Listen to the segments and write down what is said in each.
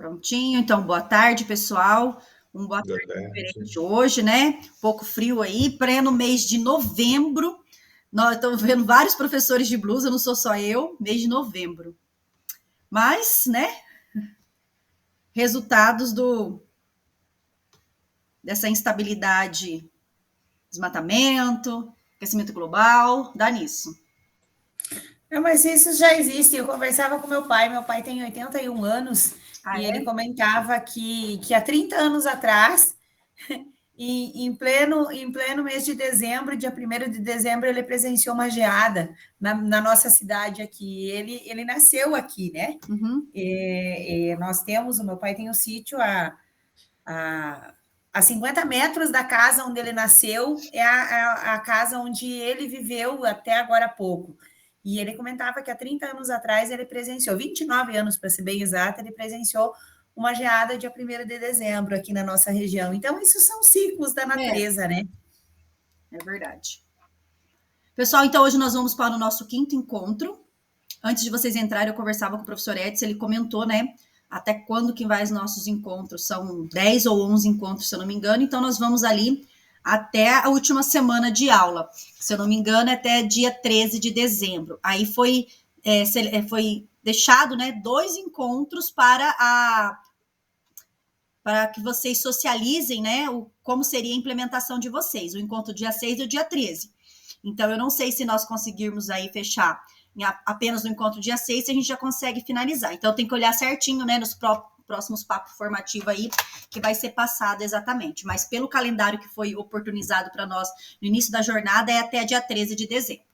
Prontinho, então, boa tarde, pessoal. Boa tarde diferente hoje, né? Um pouco frio aí, pleno mês de novembro. Nós estamos vendo vários professores de blusa, não sou só eu, mês de novembro. Mas, né? Resultados dessa instabilidade, desmatamento, aquecimento global, dá nisso. Não, mas isso já existe. Eu conversava com meu pai tem 81 anos, e ele comentava que há 30 anos atrás, em pleno mês de dezembro, dia 1º de dezembro, ele presenciou uma geada na nossa cidade aqui. Ele nasceu aqui, né? Uhum. O meu pai tem um sítio a 50 metros da casa onde ele nasceu, é a casa onde ele viveu até agora há pouco. E ele comentava que há 30 anos atrás ele presenciou, 29 anos para ser bem exato, ele presenciou uma geada dia 1º de dezembro aqui na nossa região. Então, isso são ciclos da natureza, né? É verdade. Pessoal, então hoje nós vamos para o nosso 5º encontro. Antes de vocês entrarem, eu conversava com o professor Edson, ele comentou, né, até quando que vai os nossos encontros, são 10 ou 11 encontros, se eu não me engano, então nós vamos ali até a última semana de aula, se eu não me engano, é até dia 13 de dezembro. Aí foi deixado, né, 2 encontros para que vocês socializem, né, como seria a implementação de vocês, o encontro dia 6 e o dia 13. Então, eu não sei se nós conseguirmos aí fechar apenas no encontro dia 6, se a gente já consegue finalizar. Então, tem que olhar certinho, né, nos próximos papos formativos aí, que vai ser passado exatamente. Mas pelo calendário que foi oportunizado para nós no início da jornada, é até dia 13 de dezembro.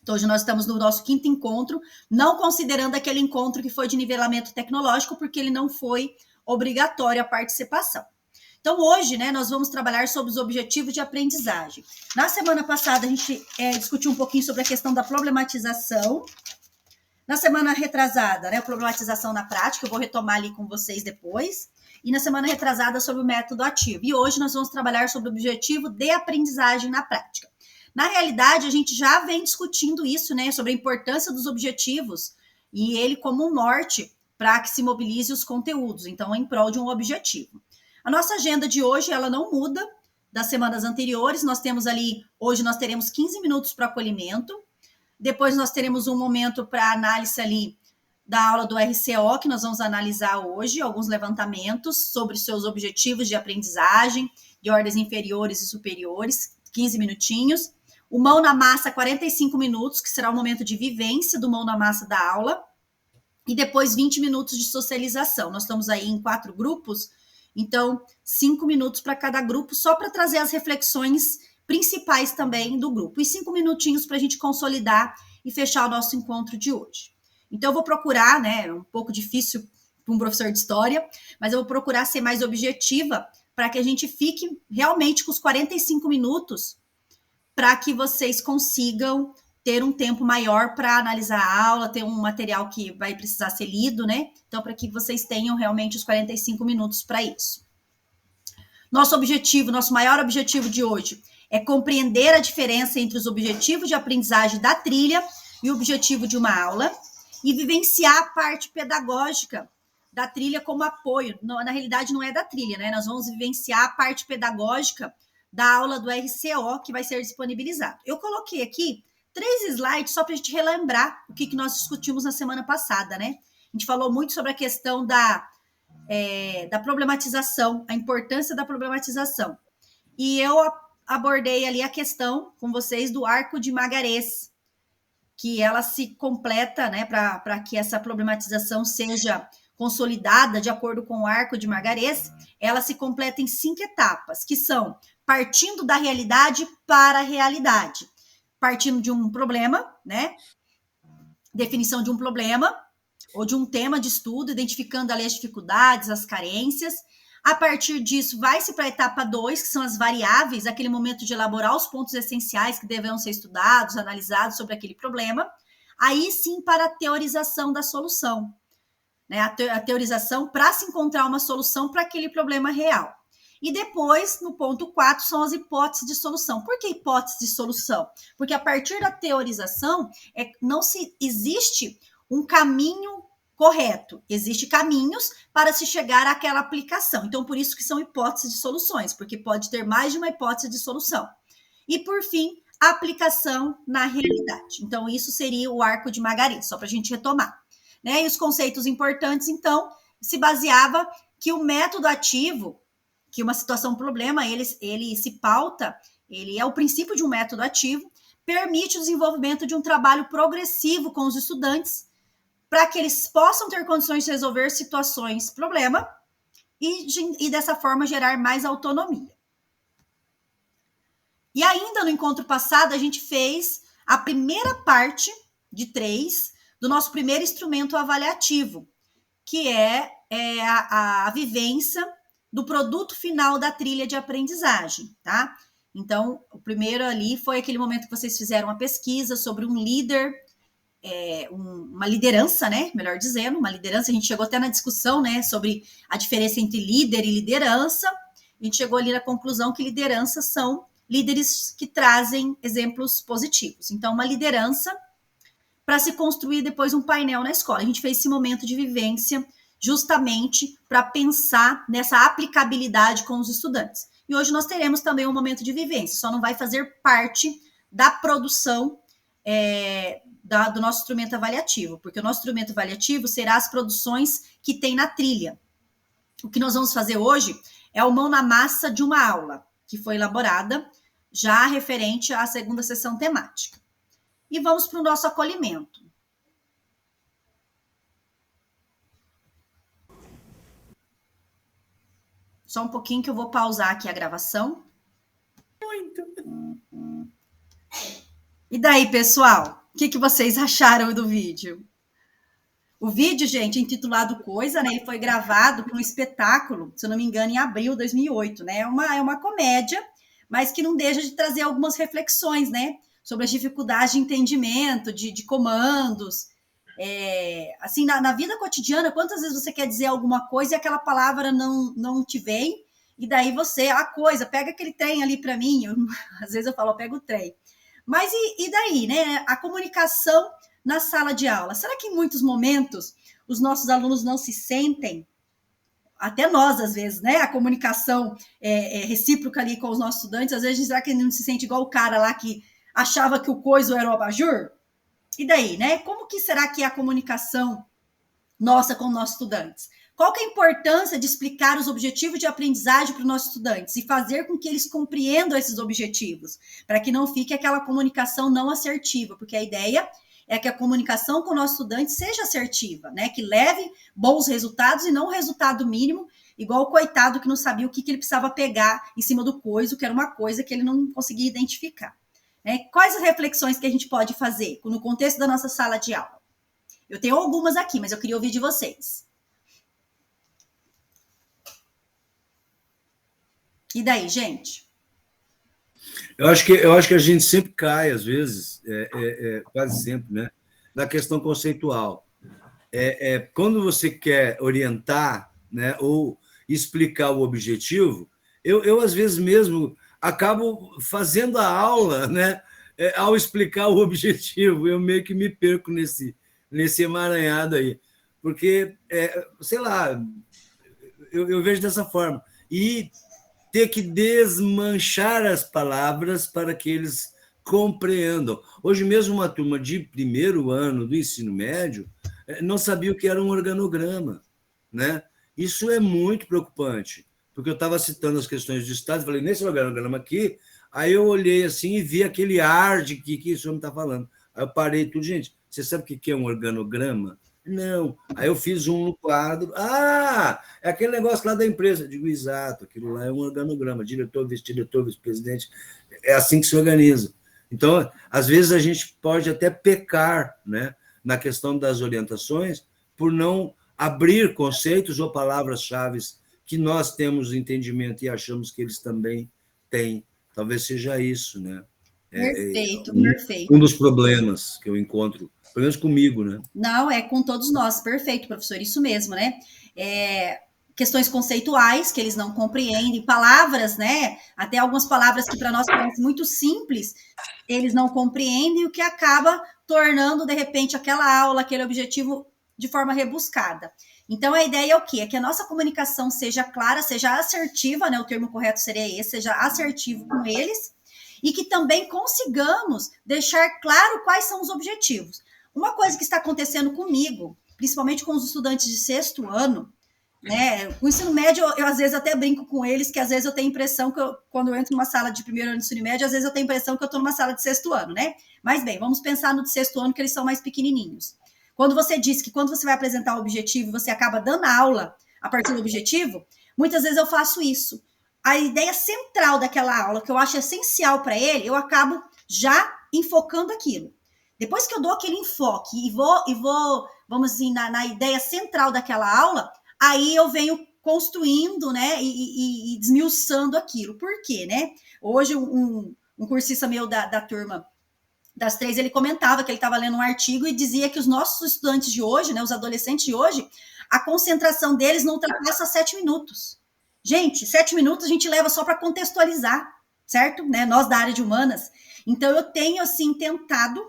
Então, hoje nós estamos no nosso 5º encontro, não considerando aquele encontro que foi de nivelamento tecnológico, porque ele não foi obrigatório a participação. Então, hoje, né, nós vamos trabalhar sobre os objetivos de aprendizagem. Na semana passada, a gente discutiu um pouquinho sobre a questão da problematização. Na semana retrasada, né, a problematização na prática, eu vou retomar ali com vocês depois. E na semana retrasada, sobre o método ativo. E hoje nós vamos trabalhar sobre o objetivo de aprendizagem na prática. Na realidade, a gente já vem discutindo isso, né, sobre a importância dos objetivos e ele como um norte para que se mobilize os conteúdos. Então, em prol de um objetivo. A nossa agenda de hoje, ela não muda das semanas anteriores. Nós temos ali, hoje nós teremos 15 minutos para acolhimento. Depois nós teremos um momento para análise ali da aula do RCO, que nós vamos analisar hoje, alguns levantamentos sobre seus objetivos de aprendizagem, de ordens inferiores e superiores, 15 minutinhos. O mão na massa, 45 minutos, que será o momento de vivência do mão na massa da aula. E depois 20 minutos de socialização. Nós estamos aí em 4 grupos, então 5 minutos para cada grupo, só para trazer as reflexões principais também do grupo. E 5 minutinhos para a gente consolidar e fechar o nosso encontro de hoje. Então eu vou procurar, né, é um pouco difícil para um professor de história, mas eu vou procurar ser mais objetiva para que a gente fique realmente com os 45 minutos para que vocês consigam ter um tempo maior para analisar a aula, ter um material que vai precisar ser lido, né? Então, para que vocês tenham realmente os 45 minutos para isso. Nosso maior objetivo de hoje é compreender a diferença entre os objetivos de aprendizagem da trilha e o objetivo de uma aula e vivenciar a parte pedagógica da trilha como apoio. Na realidade, não é da trilha, né? Nós vamos vivenciar a parte pedagógica da aula do RCO, que vai ser disponibilizado. Eu coloquei aqui 3 slides só para a gente relembrar o que nós discutimos na semana passada, né? A gente falou muito sobre a questão da problematização, a importância da problematização. E eu abordei ali a questão com vocês do arco de Magarés, que ela se completa, né, para que essa problematização seja consolidada de acordo com o arco de Magarés, ela se completa em 5 etapas, que são partindo da realidade para a realidade. Partindo de um problema, né? Definição de um problema ou de um tema de estudo, identificando ali as dificuldades, as carências. A partir disso, vai-se para a etapa 2, que são as variáveis, aquele momento de elaborar os pontos essenciais que deverão ser estudados, analisados sobre aquele problema. Aí sim, para a teorização da solução. Né? A teorização para se encontrar uma solução para aquele problema real. E depois, no ponto 4, são as hipóteses de solução. Por que hipótese de solução? Porque a partir da teorização, não se existe um caminho correto. Existem caminhos para se chegar àquela aplicação. Então, por isso que são hipóteses de soluções, porque pode ter mais de uma hipótese de solução. E, por fim, a aplicação na realidade. Então, isso seria o arco de Margarete, só para a gente retomar. Né? E os conceitos importantes, então, se baseava que o método ativo, que uma situação problema, ele se pauta, ele é o princípio de um método ativo, permite o desenvolvimento de um trabalho progressivo com os estudantes, para que eles possam ter condições de resolver situações problema e dessa forma gerar mais autonomia. E ainda no encontro passado, a gente fez a primeira parte de 3 do nosso primeiro instrumento avaliativo, que é a vivência do produto final da trilha de aprendizagem, tá? Então, o primeiro ali foi aquele momento que vocês fizeram uma pesquisa sobre um líder, uma liderança, né? Melhor dizendo, uma liderança. A gente chegou até na discussão, né, sobre a diferença entre líder e liderança. A gente chegou ali na conclusão que lideranças são líderes que trazem exemplos positivos. Então, uma liderança para se construir depois um painel na escola. A gente fez esse momento de vivência justamente para pensar nessa aplicabilidade com os estudantes. E hoje nós teremos também um momento de vivência, só não vai fazer parte da produção do nosso instrumento avaliativo, porque o nosso instrumento avaliativo será as produções que tem na trilha. O que nós vamos fazer hoje é o mão na massa de uma aula, que foi elaborada já referente à segunda sessão temática. E vamos para o nosso acolhimento. Só um pouquinho que eu vou pausar aqui a gravação. Muito. E daí, pessoal? O que vocês acharam do vídeo? O vídeo, gente, intitulado Coisa, né? Ele foi gravado para um espetáculo, se eu não me engano, em abril de 2008, né? É uma comédia, mas que não deixa de trazer algumas reflexões, né? Sobre as dificuldades de entendimento, de comandos. Assim, na vida cotidiana, quantas vezes você quer dizer alguma coisa e aquela palavra não te vem, e daí você, a coisa, pega aquele trem ali para mim, às vezes eu falo, pega o trem. Mas e daí, né? A comunicação na sala de aula. Será que em muitos momentos os nossos alunos não se sentem, até nós às vezes, né? A comunicação recíproca ali com os nossos estudantes, às vezes será que não se sente igual o cara lá que achava que o coiso era o abajur? E daí, né? Como que será que é a comunicação nossa com os nossos estudantes? Qual que é a importância de explicar os objetivos de aprendizagem para os nossos estudantes e fazer com que eles compreendam esses objetivos, para que não fique aquela comunicação não assertiva, porque a ideia é que a comunicação com o nosso estudante seja assertiva, né? Que leve bons resultados e não um resultado mínimo, igual o coitado que não sabia o que ele precisava pegar em cima do coiso, que era uma coisa que ele não conseguia identificar. Quais as reflexões que a gente pode fazer no contexto da nossa sala de aula? Eu tenho algumas aqui, mas eu queria ouvir de vocês. E daí, gente? Eu acho que a gente sempre cai, às vezes, quase sempre, né, na questão conceitual. Quando você quer orientar, né, ou explicar o objetivo, eu às vezes mesmo acabo fazendo a aula, né, ao explicar o objetivo, eu meio que me perco nesse emaranhado aí, porque, sei lá, eu vejo dessa forma. E ter que desmanchar as palavras para que eles compreendam. Hoje mesmo, uma turma de primeiro ano do ensino médio não sabia o que era um organograma, né? Isso é muito preocupante, porque eu estava citando as questões de Estado, falei, nesse organograma aqui, aí eu olhei assim e vi aquele ar de que isso homem está falando. Aí eu parei tudo, gente, você sabe o que é um organograma? Não. Aí eu fiz um no quadro. É aquele negócio lá da empresa. Eu digo, exato, aquilo lá é um organograma, diretor, vice-presidente. É assim que se organiza. Então, às vezes, a gente pode até pecar, né, na questão das orientações por não abrir conceitos ou palavras-chave que nós temos entendimento e achamos que eles também têm. Talvez seja isso, né? Perfeito. Um dos problemas que eu encontro, pelo menos comigo, né? Não, é com todos nós. Perfeito, professor. Isso mesmo, né? Questões conceituais que eles não compreendem, palavras, né? Até algumas palavras que para nós parecem muito simples, eles não compreendem, o que acaba tornando, de repente, aquela aula, aquele objetivo de forma rebuscada. Então, a ideia é o quê? É que a nossa comunicação seja clara, seja assertiva, né? O termo correto seria esse, seja assertivo com eles, e que também consigamos deixar claro quais são os objetivos. Uma coisa que está acontecendo comigo, principalmente com os estudantes de 6º ano, né? O ensino médio, eu às vezes até brinco com eles, que às vezes eu tenho a impressão que quando eu entro numa sala de 1º ano de ensino médio, às vezes eu tenho a impressão que eu estou numa sala de 6º ano, né? Mas bem, vamos pensar no de 6º ano, que eles são mais pequenininhos. Quando você diz que quando você vai apresentar o objetivo, você acaba dando aula a partir do objetivo, muitas vezes eu faço isso. A ideia central daquela aula, que eu acho essencial para ele, eu acabo já enfocando aquilo. Depois que eu dou aquele enfoque e vou vamos dizer, na ideia central daquela aula, aí eu venho construindo, né, e desmiuçando aquilo. Por quê, né? Hoje, um cursista meu da turma das 3, ele comentava que ele estava lendo um artigo e dizia que os nossos estudantes de hoje, né, os adolescentes de hoje, a concentração deles não ultrapassa 7 minutos. Gente, 7 minutos a gente leva só para contextualizar, certo? Né? Nós da área de humanas. Então, eu tenho, assim, tentado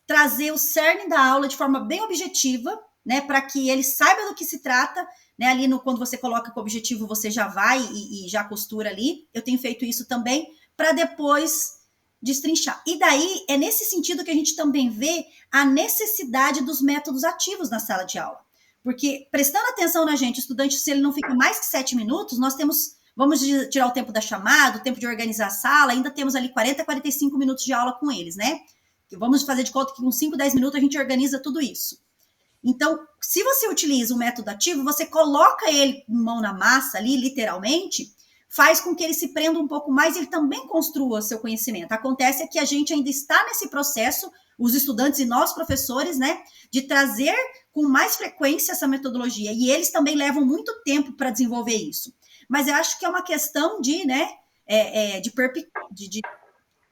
trazer o cerne da aula de forma bem objetiva, né, para que ele saiba do que se trata, né, ali quando você coloca com o objetivo, você já vai e já costura ali. Eu tenho feito isso também, para depois destrinchar. E daí, é nesse sentido que a gente também vê a necessidade dos métodos ativos na sala de aula. Porque, prestando atenção na gente, o estudante, se ele não fica mais que 7 minutos, nós temos, vamos tirar o tempo da chamada, o tempo de organizar a sala, ainda temos ali 40, 45 minutos de aula com eles, né? Vamos fazer de conta que com 5, 10 minutos a gente organiza tudo isso. Então, se você utiliza um método ativo, você coloca ele mão na massa ali, literalmente, faz com que ele se prenda um pouco mais e ele também construa seu conhecimento. Acontece que a gente ainda está nesse processo, os estudantes e nós, professores, né, de trazer com mais frequência essa metodologia. E eles também levam muito tempo para desenvolver isso. Mas eu acho que é uma questão de, né,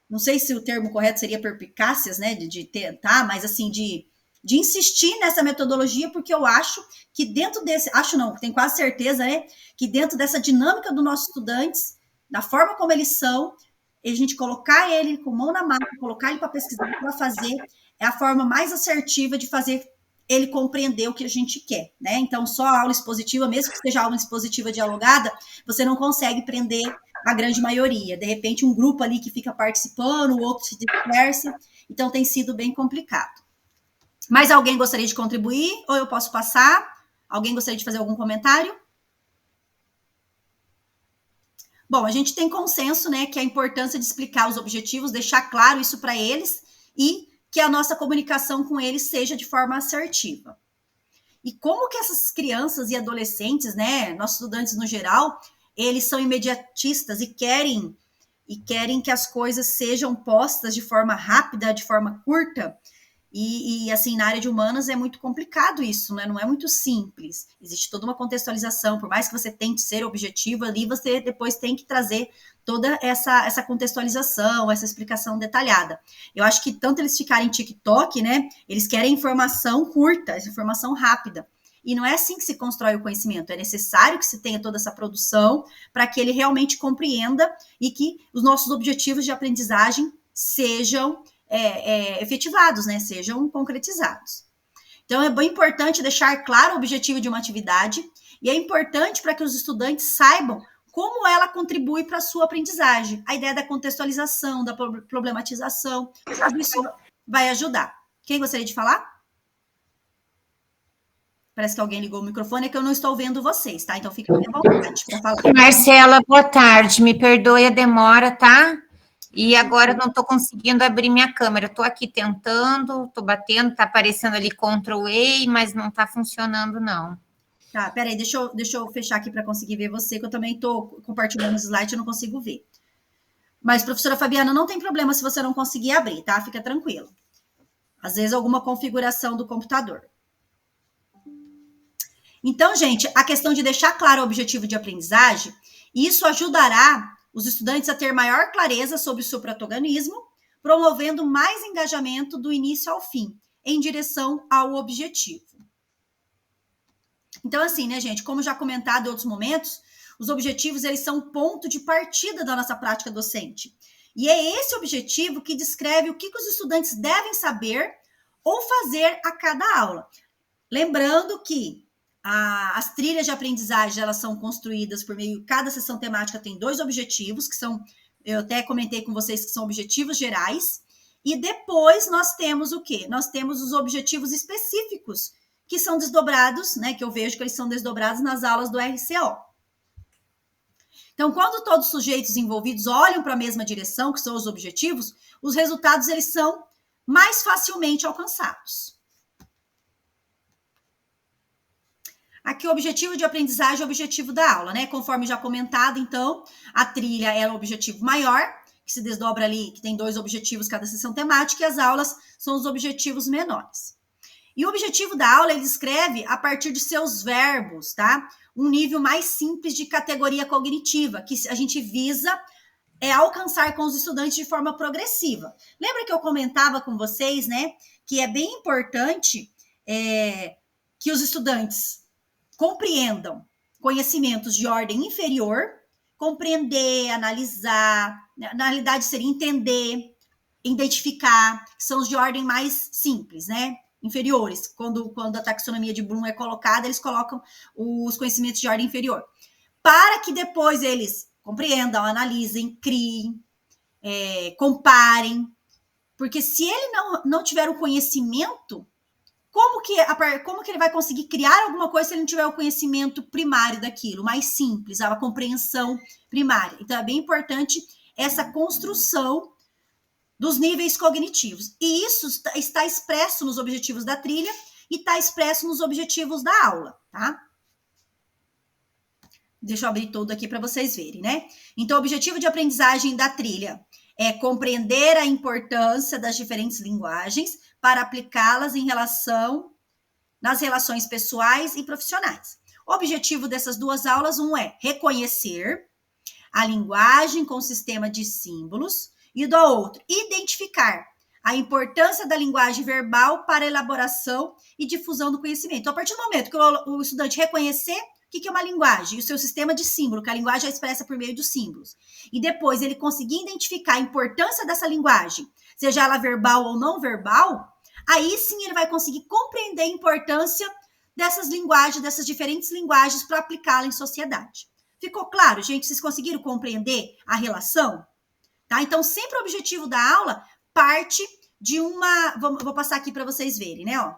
não sei se o termo correto seria perpicácias, né, de tentar, mas assim, de insistir nessa metodologia, porque eu acho que dentro desse, acho não, tenho quase certeza, né, que dentro dessa dinâmica dos nossos estudantes, da forma como eles são, a gente colocar ele com mão na massa, colocar ele para pesquisar, para fazer, é a forma mais assertiva de fazer ele compreender o que a gente quer, né? Então, só a aula expositiva, mesmo que seja aula expositiva dialogada, você não consegue prender a grande maioria. De repente, um grupo ali que fica participando, o outro se dispersa, então tem sido bem complicado. Mais alguém gostaria de contribuir? Ou eu posso passar? Alguém gostaria de fazer algum comentário? Bom, a gente tem consenso, né, que a importância de explicar os objetivos, deixar claro isso para eles e que a nossa comunicação com eles seja de forma assertiva. E como que essas crianças e adolescentes, né, nossos estudantes no geral, eles são imediatistas e querem que as coisas sejam postas de forma rápida, de forma curta. E assim, na área de humanas é muito complicado isso, né? Não é muito simples. Existe toda uma contextualização. Por mais que você tente ser objetivo ali, você depois tem que trazer toda essa contextualização, essa explicação detalhada. Eu acho que tanto eles ficarem em TikTok, né? Eles querem informação curta, informação rápida. E não é assim que se constrói o conhecimento. É necessário que se tenha toda essa produção para que ele realmente compreenda e que os nossos objetivos de aprendizagem sejam efetivados, né? Sejam concretizados. Então, é bem importante deixar claro o objetivo de uma atividade e é importante para que os estudantes saibam como ela contribui para a sua aprendizagem. A ideia da contextualização, da problematização, tudo isso vai ajudar. Quem gostaria de falar? Parece que alguém ligou o microfone, é que eu não estou vendo vocês, tá? Então, fiquem à vontade para falar. Marcela, boa tarde. Me perdoe a demora, tá? E agora eu não estou conseguindo abrir minha câmera. Estou aqui tentando, estou batendo, está aparecendo ali Ctrl A, mas não está funcionando, não. Tá, peraí, deixa eu fechar aqui para conseguir ver você, que eu também estou compartilhando os slides e eu não consigo ver. Mas, professora Fabiana, não tem problema se você não conseguir abrir, tá? Fica tranquilo. Às vezes, alguma configuração do computador. Então, gente, a questão de deixar claro o objetivo de aprendizagem, isso ajudará os estudantes a ter maior clareza sobre o seu protagonismo, promovendo mais engajamento do início ao fim, em direção ao objetivo. Então, assim, né, gente, como já comentado em outros momentos, os objetivos, eles são o ponto de partida da nossa prática docente. E é esse objetivo que descreve o que os estudantes devem saber ou fazer a cada aula. Lembrando que as trilhas de aprendizagem, elas são construídas por meio... Cada sessão temática tem 2 objetivos, que são... Eu até comentei com vocês que são objetivos gerais. E depois nós temos o quê? Nós temos os objetivos específicos, que são desdobrados, né? Que eu vejo que eles são desdobrados nas aulas do RCO. Então, quando todos os sujeitos envolvidos olham para a mesma direção, que são os objetivos, os resultados, eles são mais facilmente alcançados. Aqui o objetivo de aprendizagem é o objetivo da aula, né? Conforme já comentado, então, a trilha é o objetivo maior, que se desdobra ali, que tem 2 objetivos cada sessão temática, e as aulas são os objetivos menores. E o objetivo da aula, ele descreve a partir de seus verbos, tá? Um nível mais simples de categoria cognitiva, que a gente visa alcançar com os estudantes de forma progressiva. Lembra que eu comentava com vocês, né? Que é bem importante que os estudantes compreendam conhecimentos de ordem inferior, compreender, analisar, na realidade seria entender, identificar, que são os de ordem mais simples, né? Inferiores. Quando a taxonomia de Bloom é colocada, eles colocam os conhecimentos de ordem inferior. Para que depois eles compreendam, analisem, criem, comparem. Porque se ele não tiver o conhecimento, como que ele vai conseguir criar alguma coisa se ele não tiver o conhecimento primário daquilo, mais simples, a compreensão primária? Então, é bem importante essa construção dos níveis cognitivos. E isso está expresso nos objetivos da trilha e está expresso nos objetivos da aula, tá? Deixa eu abrir todo aqui para vocês verem, né? Então, o objetivo de aprendizagem da trilha é compreender a importância das diferentes linguagens para aplicá-las nas relações pessoais e profissionais. O objetivo dessas 2 aulas, um é reconhecer a linguagem com o sistema de símbolos, e do outro, identificar a importância da linguagem verbal para a elaboração e difusão do conhecimento. Então, a partir do momento que o estudante reconhecer o que é uma linguagem e o seu sistema de símbolo, que a linguagem é expressa por meio dos símbolos, e depois ele conseguir identificar a importância dessa linguagem, seja ela verbal ou não verbal, aí sim ele vai conseguir compreender a importância dessas linguagens, dessas diferentes linguagens para aplicá-la em sociedade. Ficou claro, gente? Vocês conseguiram compreender a relação? Tá? Então, sempre o objetivo da aula parte de uma... Vou passar aqui para vocês verem, né? Ó.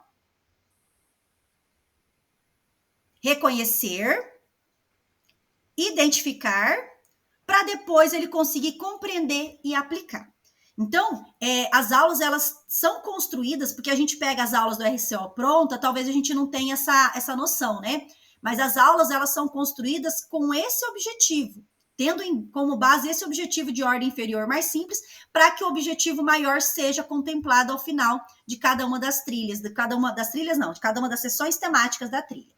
Reconhecer, identificar, para depois ele conseguir compreender e aplicar. Então, as aulas, elas são construídas, porque a gente pega as aulas do RCO pronta, talvez a gente não tenha essa noção, né? Mas as aulas, elas são construídas com esse objetivo, tendo como base esse objetivo de ordem inferior mais simples, para que o objetivo maior seja contemplado ao final de cada uma das trilhas, de cada uma das sessões temáticas da trilha.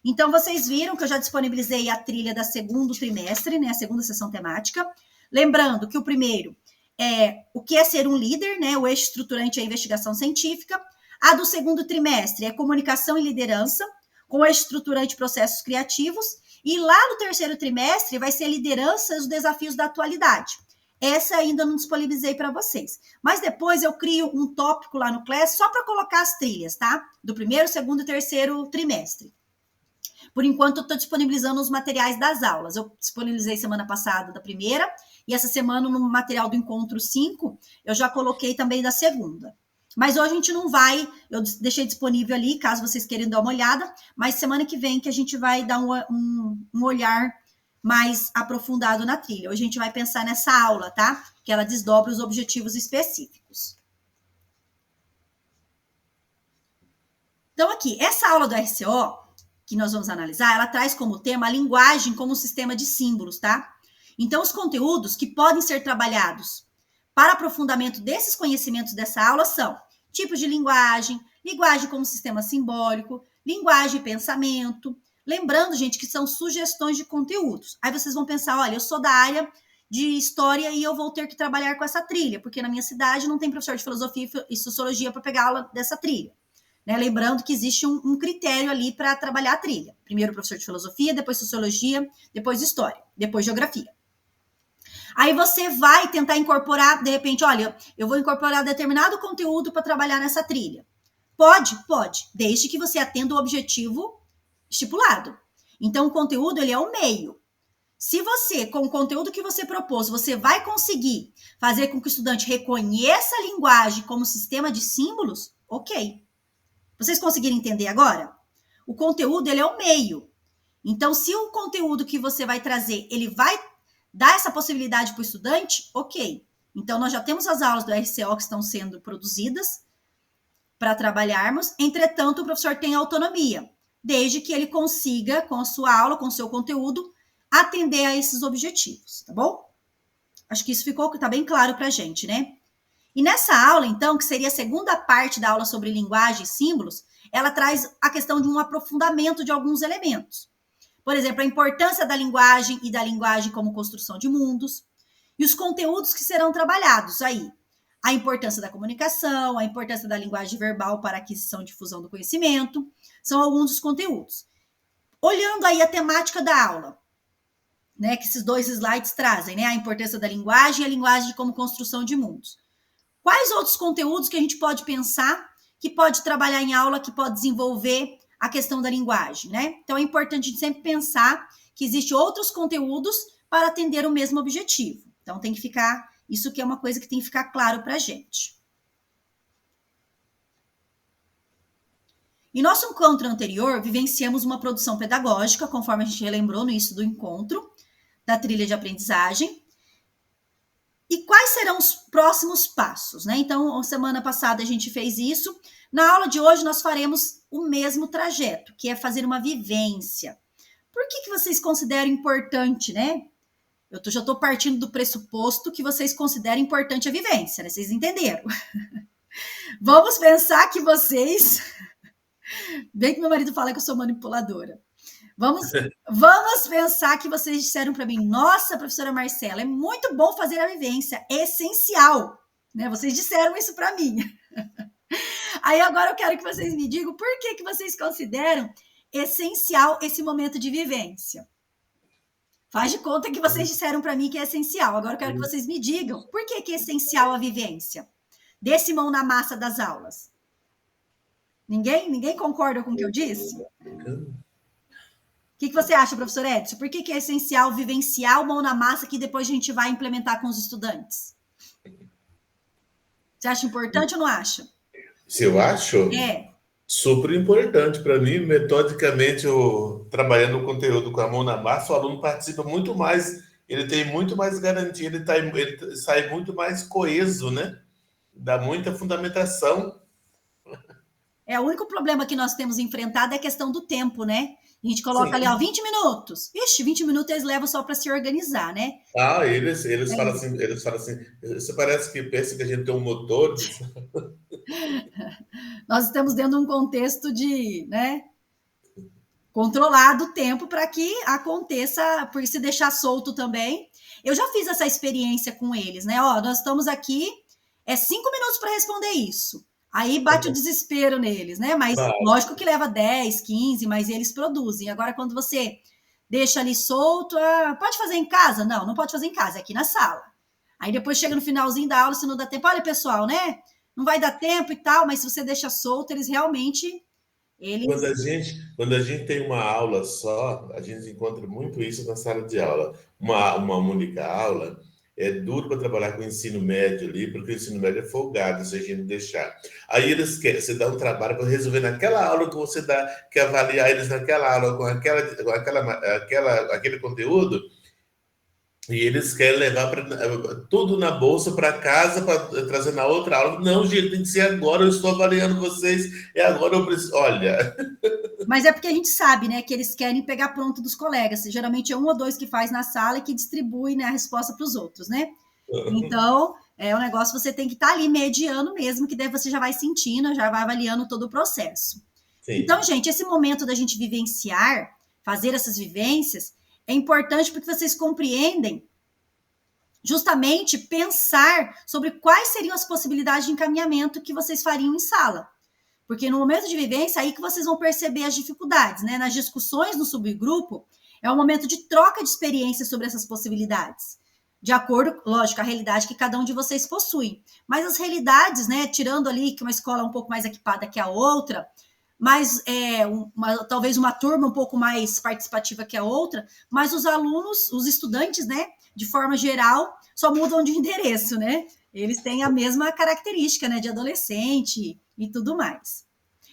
Então, vocês viram que eu já disponibilizei a trilha da segundo trimestre, né, a segunda sessão temática. Lembrando que o primeiro é o que é ser um líder, né, o eixo estruturante é a investigação científica. A do segundo trimestre é comunicação e liderança, com o eixo estruturante processos criativos. E lá no terceiro trimestre vai ser a liderança e os desafios da atualidade. Essa ainda não disponibilizei para vocês. Mas depois eu crio um tópico lá no Class só para colocar as trilhas, tá? Do primeiro, segundo e terceiro trimestre. Por enquanto, eu estou disponibilizando os materiais das aulas. Eu disponibilizei semana passada da primeira, e essa semana, no material do Encontro 5, eu já coloquei também da segunda. Mas hoje a gente não vai, eu deixei disponível ali, caso vocês queiram dar uma olhada, mas semana que vem que a gente vai dar um olhar mais aprofundado na trilha. Hoje a gente vai pensar nessa aula, tá? Que ela desdobra os objetivos específicos. Então, aqui, essa aula do RCO, que nós vamos analisar, ela traz como tema a linguagem como um sistema de símbolos, tá? Então, os conteúdos que podem ser trabalhados para aprofundamento desses conhecimentos dessa aula são tipos de linguagem, linguagem como sistema simbólico, linguagem e pensamento. Lembrando, gente, que são sugestões de conteúdos. Aí vocês vão pensar, olha, eu sou da área de história e eu vou ter que trabalhar com essa trilha, porque na minha cidade não tem professor de filosofia e sociologia para pegar aula dessa trilha. Né? Lembrando que existe um critério ali para trabalhar a trilha. Primeiro professor de filosofia, depois sociologia, depois história, depois geografia. Aí você vai tentar incorporar, de repente, olha, eu vou incorporar determinado conteúdo para trabalhar nessa trilha. Pode, desde que você atenda o objetivo estipulado. Então, o conteúdo, ele é o meio. Se você, com o conteúdo que você propôs, você vai conseguir fazer com que o estudante reconheça a linguagem como sistema de símbolos, ok. Vocês conseguiram entender agora? O conteúdo, ele é o meio. Então, se o conteúdo que você vai trazer, ele vai dar essa possibilidade para o estudante, ok. Então, nós já temos as aulas do RCO que estão sendo produzidas para trabalharmos. Entretanto, o professor tem autonomia, desde que ele consiga, com a sua aula, com o seu conteúdo, atender a esses objetivos, tá bom? Acho que isso tá bem claro para a gente, né? E nessa aula, então, que seria a segunda parte da aula sobre linguagem e símbolos, ela traz a questão de um aprofundamento de alguns elementos. Por exemplo, a importância da linguagem e da linguagem como construção de mundos, e os conteúdos que serão trabalhados aí. A importância da comunicação, a importância da linguagem verbal para a aquisição e difusão do conhecimento, são alguns dos conteúdos. Olhando aí a temática da aula, né, que esses 2 slides trazem, né, a importância da linguagem e a linguagem como construção de mundos. Quais outros conteúdos que a gente pode pensar que pode trabalhar em aula, que pode desenvolver a questão da linguagem, né? Então, é importante a gente sempre pensar que existem outros conteúdos para atender o mesmo objetivo. Então, tem que ficar, isso que é uma coisa que tem que ficar claro para a gente. Em nosso encontro anterior, vivenciamos uma produção pedagógica, conforme a gente relembrou no início do encontro, da trilha de aprendizagem. E quais serão os próximos passos, né? Então, semana passada a gente fez isso. Na aula de hoje, nós faremos o mesmo trajeto, que é fazer uma vivência. Por que vocês consideram importante, né? Eu já estou partindo do pressuposto que vocês consideram importante a vivência, né? Vocês entenderam? Vamos pensar que vocês... Bem que meu marido fala que eu sou manipuladora. Vamos pensar que vocês disseram para mim, nossa, professora Marcela, é muito bom fazer a vivência, é essencial, né? Vocês disseram isso para mim. Aí agora eu quero que vocês me digam por que vocês consideram essencial esse momento de vivência. Faz de conta que vocês disseram para mim que é essencial. Agora eu quero que vocês me digam por que é essencial a vivência. Desse mão na massa das aulas. Ninguém concorda com o que eu disse? O que você acha, professor Edson? Por que é essencial vivenciar o mão na massa que depois a gente vai implementar com os estudantes? Você acha importante ou não acha? Se eu acho? É. Super importante. Para mim, metodicamente, trabalhando o conteúdo com a mão na massa, o aluno participa muito mais, ele tem muito mais garantia, ele sai muito mais coeso, né? Dá muita fundamentação. O único problema que nós temos enfrentado é a questão do tempo, né? A gente coloca ali, 20 minutos. Ixi, 20 minutos eles levam só para se organizar, né? Ah, eles falam assim, você parece que pensa que a gente tem um motor. Nós estamos dentro de um contexto de, né, controlado o tempo para que aconteça, porque se deixar solto também. Eu já fiz essa experiência com eles, né? Nós estamos aqui, 5 minutos para responder isso. Aí bate o desespero neles, né? Mas lógico que leva 10, 15, mas eles produzem. Agora, quando você deixa ali solto, pode fazer em casa? Não pode fazer em casa, é aqui na sala. Aí depois chega no finalzinho da aula, se não dá tempo, olha, pessoal, né? Não vai dar tempo e tal, mas se você deixa solto, eles realmente... Quando a gente tem uma aula só, a gente encontra muito isso na sala de aula. Uma única aula... É duro para trabalhar com o ensino médio ali, porque o ensino médio é folgado, se a gente deixar. Aí eles querem, você dá um trabalho para resolver naquela aula que você dá, quer avaliar eles naquela aula com aquele conteúdo, e eles querem levar tudo na bolsa para casa, para trazer na outra aula. Não, gente, tem que ser agora, eu estou avaliando vocês, agora eu preciso... Olha... Mas é porque a gente sabe, né, que eles querem pegar pronto dos colegas. Geralmente é 1 ou 2 que faz na sala e que distribui, né, a resposta para os outros, né? Então, o negócio você tem que estar ali mediando mesmo, que daí você já vai sentindo, já vai avaliando todo o processo. Sim. Então, gente, esse momento da gente vivenciar, fazer essas vivências, é importante porque vocês compreendem justamente pensar sobre quais seriam as possibilidades de encaminhamento que vocês fariam em sala. Porque no momento de vivência, aí que vocês vão perceber as dificuldades, né? Nas discussões no subgrupo, é um momento de troca de experiências sobre essas possibilidades. de acordo, lógico, a realidade que cada um de vocês possui. Mas as realidades, né, tirando ali que uma escola é um pouco mais equipada que a outra, mas talvez uma turma um pouco mais participativa que a outra, mas os alunos, os estudantes, né, de forma geral, só mudam de endereço, né? Eles têm a mesma característica, né, de adolescente e tudo mais.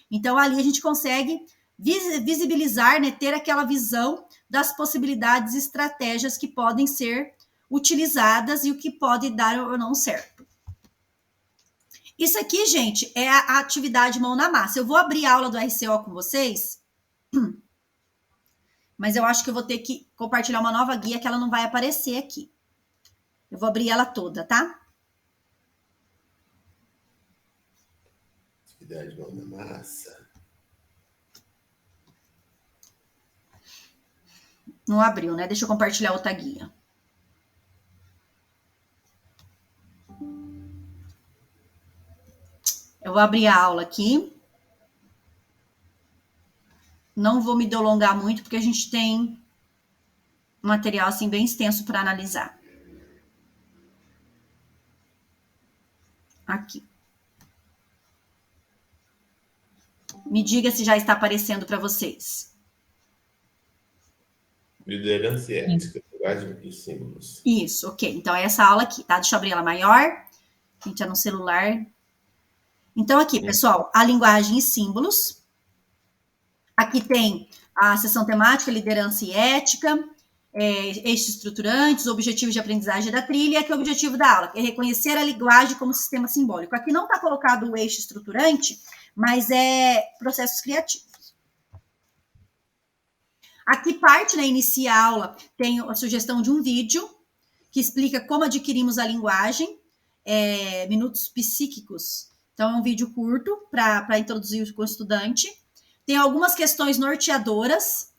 Então, ali a gente consegue visibilizar, né, ter aquela visão das possibilidades e estratégias que podem ser utilizadas e o que pode dar ou não certo. Isso aqui, gente, é a atividade mão na massa. Eu vou abrir a aula do RCO com vocês, mas eu acho que eu vou ter que compartilhar uma nova guia que ela não vai aparecer aqui. Eu vou abrir ela toda, tá? Atividade mão na massa. Não abriu, né? Deixa eu compartilhar outra guia. Eu vou abrir a aula aqui. Não vou me delongar muito, porque a gente tem um material assim bem extenso para analisar. Aqui. Me diga se já está aparecendo para vocês. Liderança e ética, linguagem e símbolos. Isso, ok. Então, é essa aula aqui, tá? Deixa eu abrir ela maior. A gente é no celular. Então, aqui, pessoal, a linguagem e símbolos. Aqui tem a seção temática, liderança e ética, eixos estruturantes, objetivos de aprendizagem da trilha, e aqui é o objetivo da aula, que é reconhecer a linguagem como sistema simbólico. Aqui não está colocado o eixo estruturante, mas é processos criativos. Aqui parte, né, inicia a aula, tem a sugestão de um vídeo que explica como adquirimos a linguagem, minutos psíquicos. Então, é um vídeo curto para introduzir com o estudante. Tem algumas questões norteadoras.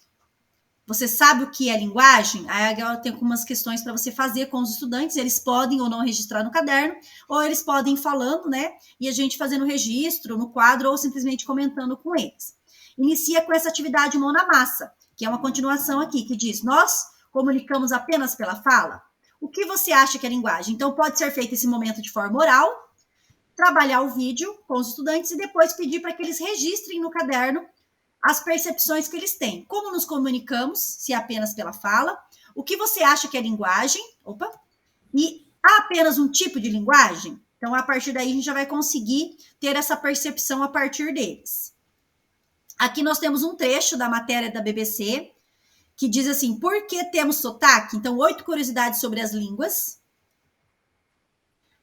Você sabe o que é linguagem? Aí ela tem algumas questões para você fazer com os estudantes. Eles podem ou não registrar no caderno, ou eles podem ir falando, né? E a gente fazendo registro no quadro ou simplesmente comentando com eles. Inicia com essa atividade mão na massa, que é uma continuação aqui, que diz: nós comunicamos apenas pela fala? O que você acha que é linguagem? Então, pode ser feito esse momento de forma oral, trabalhar o vídeo com os estudantes e depois pedir para que eles registrem no caderno as percepções que eles têm. Como nos comunicamos, se é apenas pela fala? O que você acha que é linguagem? E há apenas um tipo de linguagem? Então, a partir daí, a gente já vai conseguir ter essa percepção a partir deles. Aqui nós temos um trecho da matéria da BBC, que diz assim: por que temos sotaque? Então, 8 curiosidades sobre as línguas.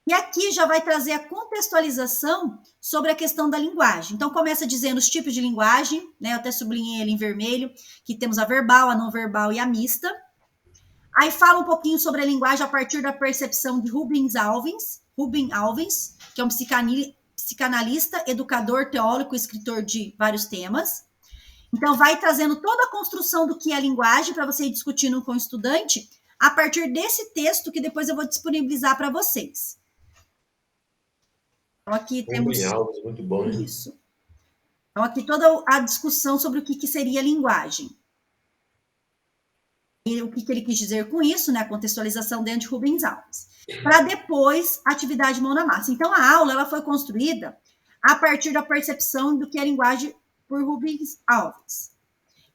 E aqui já vai trazer a contextualização sobre a questão da linguagem. Então, começa dizendo os tipos de linguagem, né? Eu até sublinhei ali em vermelho, que temos a verbal, a não verbal e a mista. Aí fala um pouquinho sobre a linguagem a partir da percepção de Rubens Alves, que é um psicanalista, educador, teórico, escritor de vários temas. Então, vai trazendo toda a construção do que é a linguagem para você ir discutindo com o estudante a partir desse texto que depois eu vou disponibilizar para vocês. Então, aqui temos... muito bom, hein? Isso. Então, aqui toda a discussão sobre o que seria linguagem. E o que ele quis dizer com isso, né? A contextualização dentro de Rubens Alves. Para depois, atividade mão na massa. Então, a aula ela foi construída a partir da percepção do que é linguagem por Rubens Alves.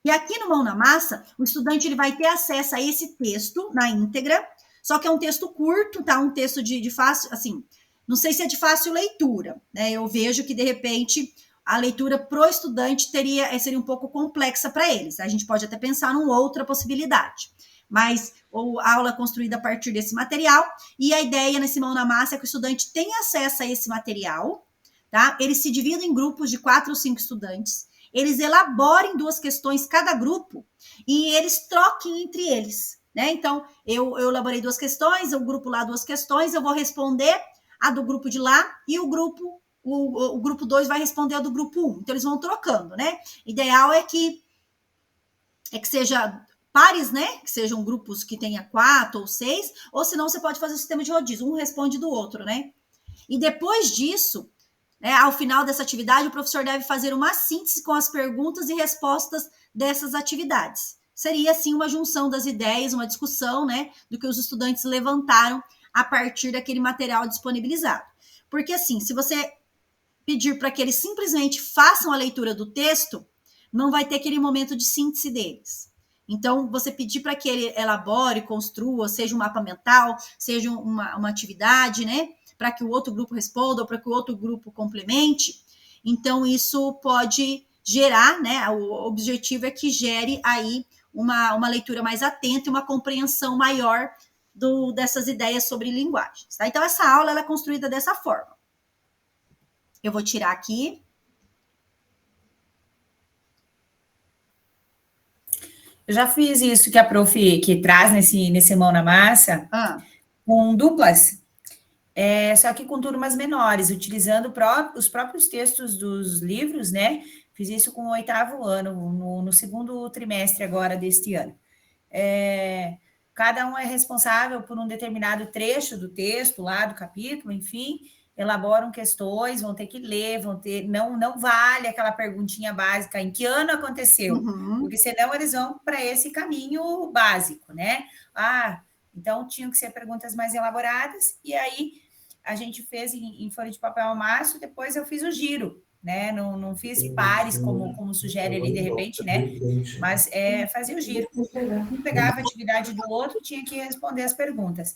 E aqui no Mão na Massa, o estudante ele vai ter acesso a esse texto na íntegra, só que é um texto curto, tá? Um texto de fácil, assim, não sei se é de fácil leitura, né? Eu vejo que, de repente, a leitura pro estudante seria um pouco complexa para eles. A gente pode até pensar numa outra possibilidade. Mas a aula é construída a partir desse material, e a ideia nesse Mão na Massa é que o estudante tenha acesso a esse material, tá? Eles se dividem em grupos de 4 ou 5 estudantes, eles elaborem 2 questões cada grupo, e eles troquem entre eles, né? Então, eu elaborei 2 questões, o grupo lá 2 questões, eu vou responder a do grupo de lá, e o grupo 2 vai responder a do grupo 1. Então, eles vão trocando, né? Ideal é que seja pares, né? Que sejam grupos que tenha 4 ou 6, ou senão você pode fazer o sistema de rodízio, um responde do outro, né? E depois disso, né, ao final dessa atividade, o professor deve fazer uma síntese com as perguntas e respostas dessas atividades. seria, assim, uma junção das ideias, uma discussão, né, do que os estudantes levantaram a partir daquele material disponibilizado. Porque, assim, se você pedir para que eles simplesmente façam a leitura do texto, não vai ter aquele momento de síntese deles. Então, você pedir para que ele elabore, construa, seja um mapa mental, seja uma atividade, né, para que o outro grupo responda ou para que o outro grupo complemente, então isso pode gerar, né, o objetivo é que gere aí uma leitura mais atenta e uma compreensão maior dessas ideias sobre linguagens. Tá? Então, essa aula ela é construída dessa forma. Eu vou tirar aqui. Eu já fiz isso que a prof que traz nesse Mão na Massa, com duplas, só que com turmas menores, utilizando os próprios textos dos livros, né? Fiz isso com o 8º ano, no segundo trimestre agora deste ano. Cada um é responsável por um determinado trecho do texto, lá do capítulo, enfim, elaboram questões, vão ter que ler, não vale aquela perguntinha básica, em que ano aconteceu? Porque senão eles vão para esse caminho básico, né? Então tinham que ser perguntas mais elaboradas, e aí a gente fez em folha de papel ao maço, depois eu fiz o giro, né? Não fiz pares, como sugere ali de repente, né? Mas fazia o giro. Um pegava a atividade do outro, tinha que responder as perguntas.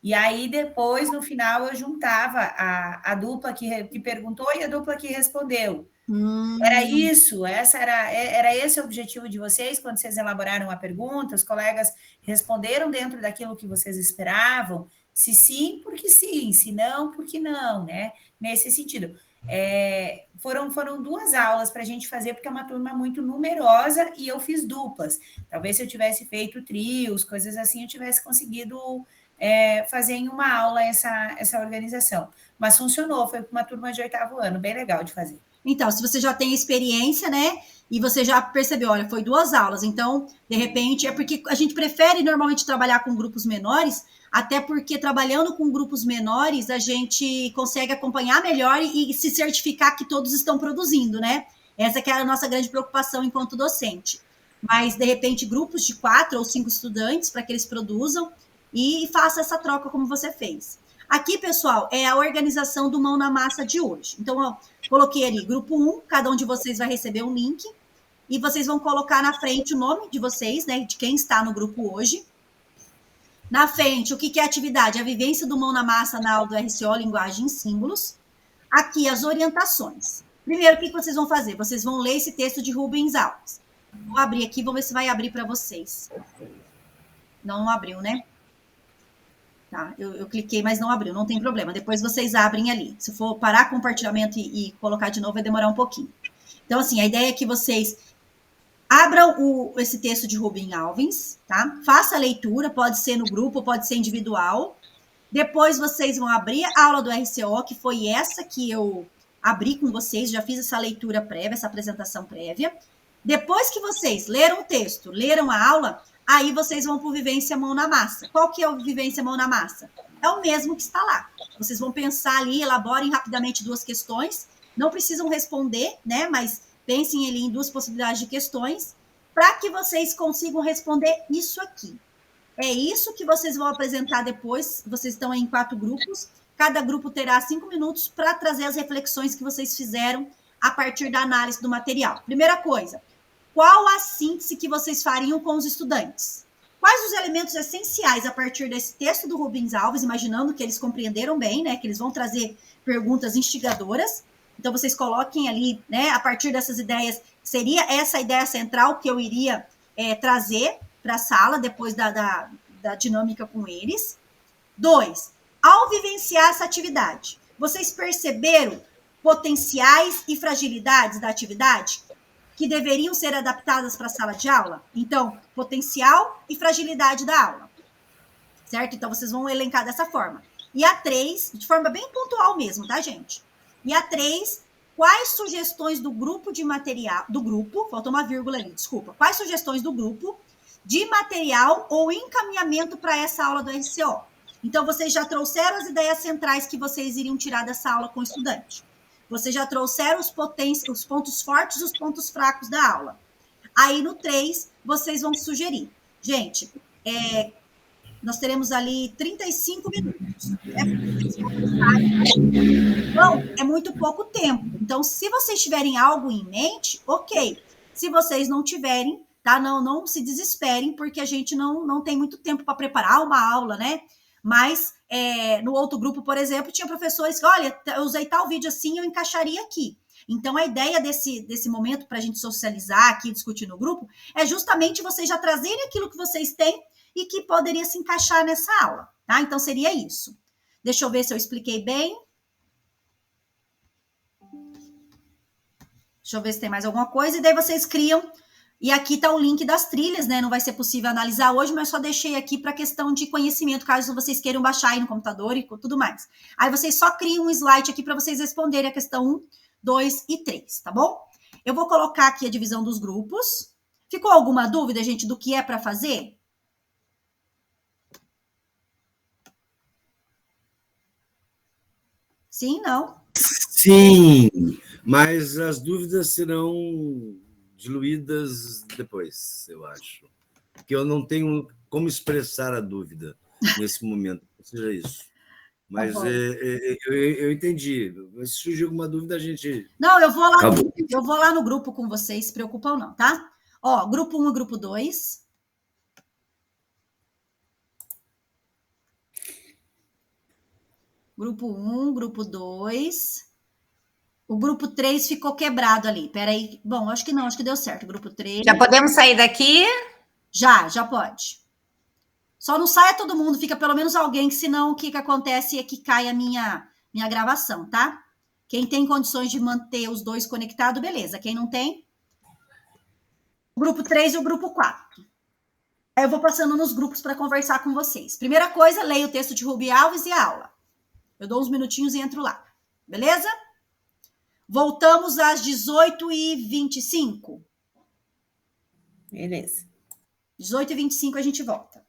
E aí, depois, no final, eu juntava a dupla que perguntou e a dupla que respondeu. Era isso, era esse o objetivo de vocês, quando vocês elaboraram a pergunta, os colegas responderam dentro daquilo que vocês esperavam, se sim, porque sim, se não, porque não, né? Nesse sentido. Foram 2 aulas para a gente fazer, porque é uma turma muito numerosa e eu fiz duplas. Talvez se eu tivesse feito trios, coisas assim, eu tivesse conseguido fazer em uma aula essa organização. Mas funcionou, foi uma turma de 8º ano, bem legal de fazer. Então, se você já tem experiência, né, e você já percebeu, olha, foi 2 aulas, então, de repente, é porque a gente prefere normalmente trabalhar com grupos menores, até porque trabalhando com grupos menores, a gente consegue acompanhar melhor e se certificar que todos estão produzindo, né? Essa que é a nossa grande preocupação enquanto docente. Mas, de repente, grupos de 4 ou 5 estudantes, para que eles produzam e façam essa troca como você fez. Aqui, pessoal, é a organização do Mão na Massa de hoje. Então, ó, coloquei ali, grupo 1, cada um de vocês vai receber um link, e vocês vão colocar na frente o nome de vocês, né, de quem está no grupo hoje. Na frente, o que é a atividade? A vivência do Mão na Massa na aula do RCO, Linguagem e Símbolos. Aqui, as orientações. Primeiro, o que vocês vão fazer? Vocês vão ler esse texto de Rubens Alves. Vou abrir aqui, vamos ver se vai abrir para vocês. Não abriu, né? Tá, eu cliquei, mas não abriu, não tem problema. Depois vocês abrem ali. Se for parar compartilhamento e colocar de novo, vai demorar um pouquinho. Então, assim, a ideia é que vocês abram esse texto de Rubens Alves, tá? Faça a leitura, pode ser no grupo, pode ser individual. Depois vocês vão abrir a aula do RCO, que foi essa que eu abri com vocês, já fiz essa leitura prévia, essa apresentação prévia. Depois que vocês leram o texto, leram a aula, aí vocês vão para o Vivência Mão na Massa. Qual que é o Vivência Mão na Massa? É o mesmo que está lá. Vocês vão pensar ali, elaborem rapidamente 2 questões. Não precisam responder, né? Mas pensem ali em 2 possibilidades de questões para que vocês consigam responder isso aqui. É isso que vocês vão apresentar depois. Vocês estão em 4 grupos. Cada grupo terá 5 minutos para trazer as reflexões que vocês fizeram a partir da análise do material. Primeira coisa, qual a síntese que vocês fariam com os estudantes? Quais os elementos essenciais a partir desse texto do Rubens Alves, imaginando que eles compreenderam bem, né? Que eles vão trazer perguntas instigadoras. Então, vocês coloquem ali, né? A partir dessas ideias, seria essa ideia central que eu iria trazer para a sala, depois da dinâmica com eles. 2, ao vivenciar essa atividade, vocês perceberam potenciais e fragilidades da atividade que deveriam ser adaptadas para a sala de aula? Então, potencial e fragilidade da aula. Certo? Então, vocês vão elencar dessa forma. E a 3, de forma bem pontual mesmo, tá, gente? E a 3, quais sugestões do grupo de material... Do grupo, faltou uma vírgula ali, desculpa. Quais sugestões do grupo de material ou encaminhamento para essa aula do RCO? Então, vocês já trouxeram as ideias centrais que vocês iriam tirar dessa aula com o estudante. Vocês já trouxeram os pontos fortes e os pontos fracos da aula. Aí no 3, vocês vão sugerir. Gente, nós teremos ali 35 minutos. Então, é muito pouco tempo. Então, se vocês tiverem algo em mente, ok. Se vocês não tiverem, tá? Não se desesperem, porque a gente não tem muito tempo para preparar uma aula, né? Mas no outro grupo, por exemplo, tinha professores que, olha, eu usei tal vídeo assim, eu encaixaria aqui. Então, a ideia desse momento para a gente socializar aqui, discutir no grupo, é justamente vocês já trazerem aquilo que vocês têm e que poderia se encaixar nessa aula, tá? Então, seria isso. Deixa eu ver se eu expliquei bem. Deixa eu ver se tem mais alguma coisa. E daí vocês criam. E aqui está o link das trilhas, né? Não vai ser possível analisar hoje, mas só deixei aqui para questão de conhecimento, caso vocês queiram baixar aí no computador e tudo mais. Aí vocês só criam um slide aqui para vocês responderem a questão 1, 2 e 3, tá bom? Eu vou colocar aqui a divisão dos grupos. Ficou alguma dúvida, gente, do que é para fazer? Sim, não? Sim, mas as dúvidas serão diluídas depois, eu acho. Porque eu não tenho como expressar a dúvida nesse momento, seja isso. Mas eu entendi. Se surgir alguma dúvida, a gente. Não, eu vou lá no grupo com vocês, se preocupam não, tá? Ó, grupo 1 e grupo 2. Grupo 1, grupo 2. O grupo 3 ficou quebrado ali. Peraí. Bom, acho que não, acho que deu certo. Grupo 3. Já podemos sair daqui? Já pode. Só não saia todo mundo, fica pelo menos alguém, que senão o que acontece é que cai a minha gravação, tá? Quem tem condições de manter os dois conectados, beleza. Quem não tem, o grupo 3 e o grupo 4. Aí eu vou passando nos grupos para conversar com vocês. Primeira coisa, leia o texto de Rubi Alves e a aula. Eu dou uns minutinhos e entro lá. Beleza? Voltamos às 18h25. Beleza. 18h25 a gente volta.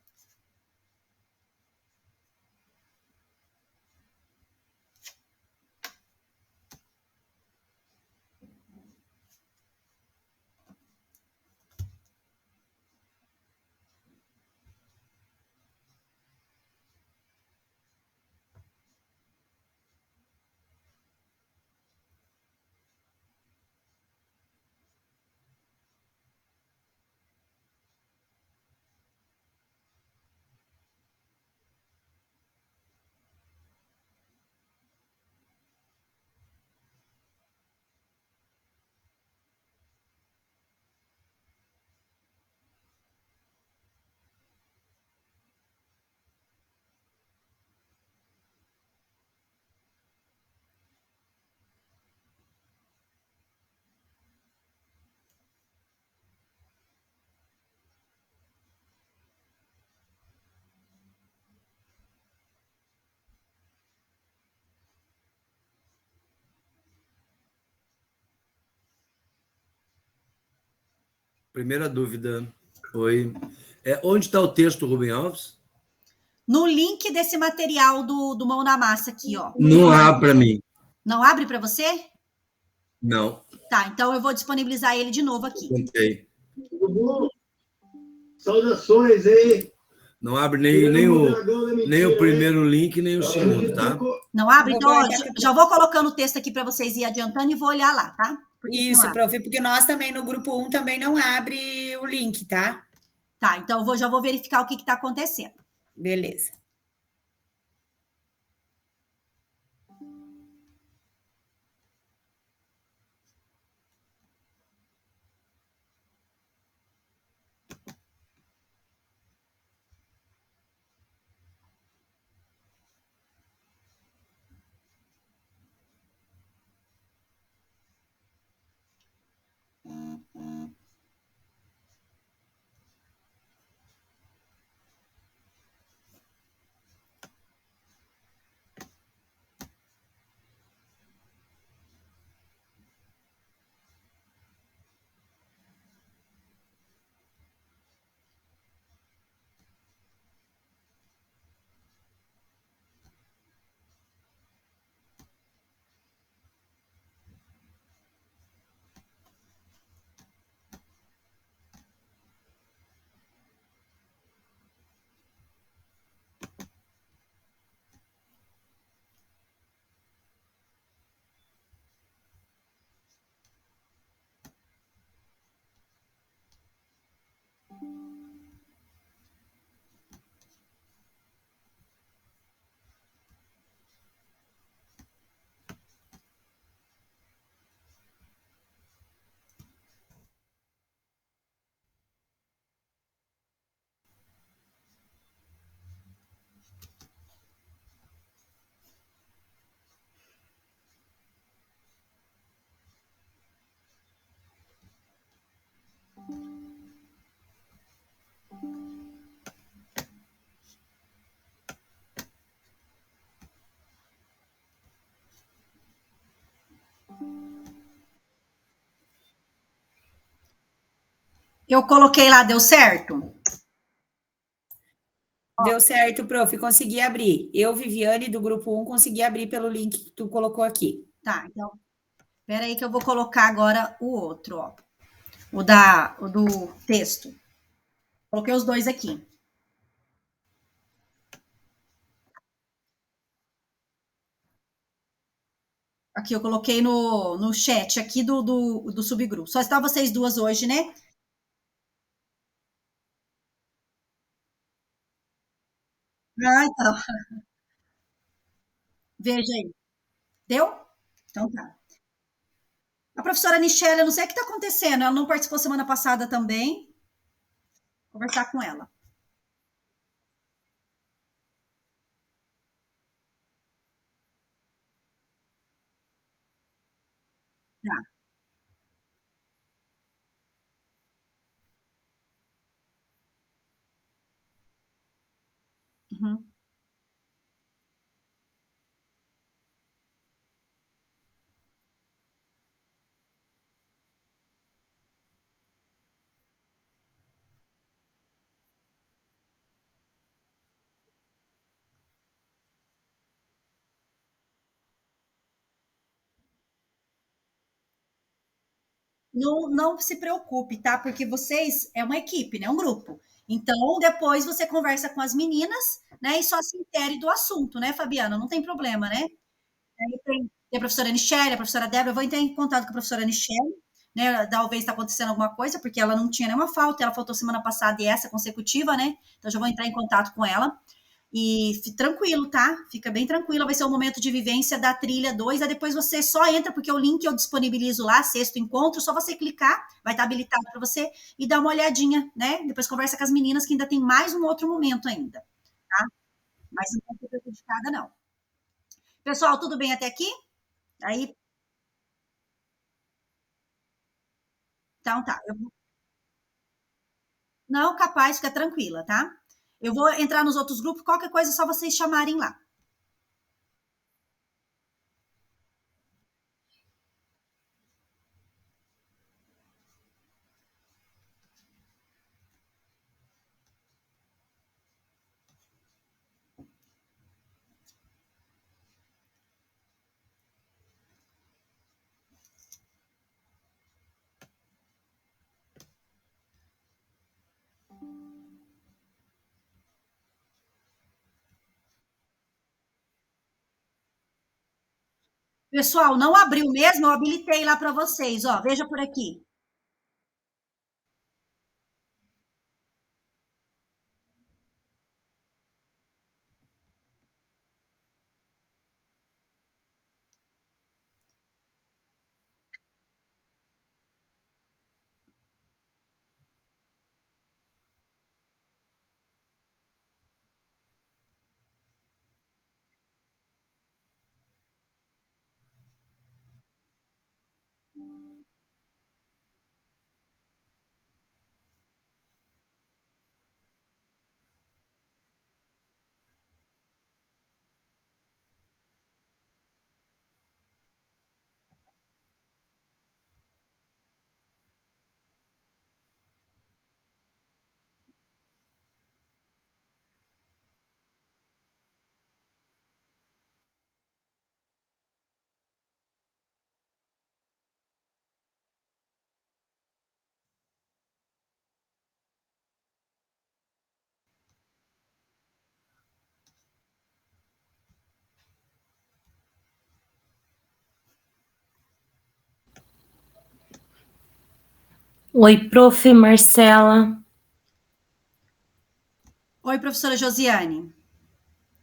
Primeira dúvida. Oi. Onde está o texto, Rubem Alves? No link desse material do Mão na Massa aqui, ó. Não abre para mim. Não abre para você? Não. Tá, então eu vou disponibilizar ele de novo aqui. Contei. Saudações aí. Não abre nem o primeiro link, nem o segundo, tá? Não abre? Então, ó, já vou colocando o texto aqui para vocês ir adiantando e vou olhar lá, tá? Isso, prof, porque nós também no grupo 1 também não abre o link, tá? Tá, então já vou verificar o que está acontecendo. Beleza. Eu coloquei lá, deu certo? Deu certo, prof. Consegui abrir. Eu, Viviane, do grupo 1, consegui abrir pelo link que tu colocou aqui. Tá, então, espera aí que eu vou colocar agora o outro, ó. O do texto. Coloquei os dois aqui. Aqui, eu coloquei no chat aqui do subgrupo. Só estão vocês duas hoje, né? Ah, então. Veja aí. Deu? Então tá. A professora Nichelle, eu não sei o que está acontecendo. Ela não participou semana passada também. Vou conversar com ela. Tá. Uhum. Não se preocupe, tá? Porque vocês é uma equipe, né? Um grupo. Então, depois você conversa com as meninas, né? E só se intere do assunto, né, Fabiana? Não tem problema, né? Aí tem a professora Nichelle, a professora Débora. Eu vou entrar em contato com a professora Nichelle, né? Talvez está acontecendo alguma coisa, porque ela não tinha nenhuma falta, ela faltou semana passada e essa consecutiva, né? Então, já vou entrar em contato com ela. E tranquilo, tá? Fica bem tranquilo. Vai ser o momento de vivência da trilha 2. Aí depois você só entra, porque o link eu disponibilizo lá, sexto encontro, só você clicar, vai estar habilitado para você e dar uma olhadinha, né? Depois conversa com as meninas, que ainda tem mais um outro momento ainda, tá? Mas não fica prejudicada, não. Pessoal, tudo bem até aqui? Aí, então tá. Não, capaz, fica tranquila, tá? Eu vou entrar nos outros grupos, qualquer coisa é só vocês chamarem lá. Pessoal, não abriu mesmo, eu habilitei lá para vocês, ó, veja por aqui. Oi, prof. Marcela. Oi, professora Josiane.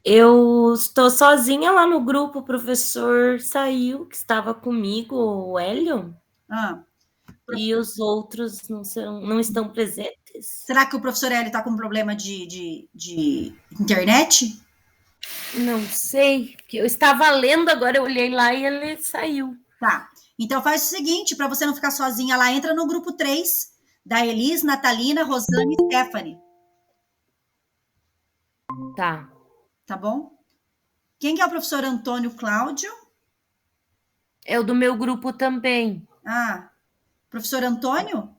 Eu estou sozinha lá no grupo, o professor saiu, que estava comigo, o Hélio, e os outros não estão presentes. Será que o professor Hélio está com problema de internet? Não sei, porque eu estava lendo, agora eu olhei lá e ele saiu. Tá, então faz o seguinte, para você não ficar sozinha lá, entra no grupo 3, da Elis, Natalina, Rosane e Stephanie. Tá. Tá bom? Quem que é o professor Antônio Cláudio? É o do meu grupo também. Ah, professor Antônio?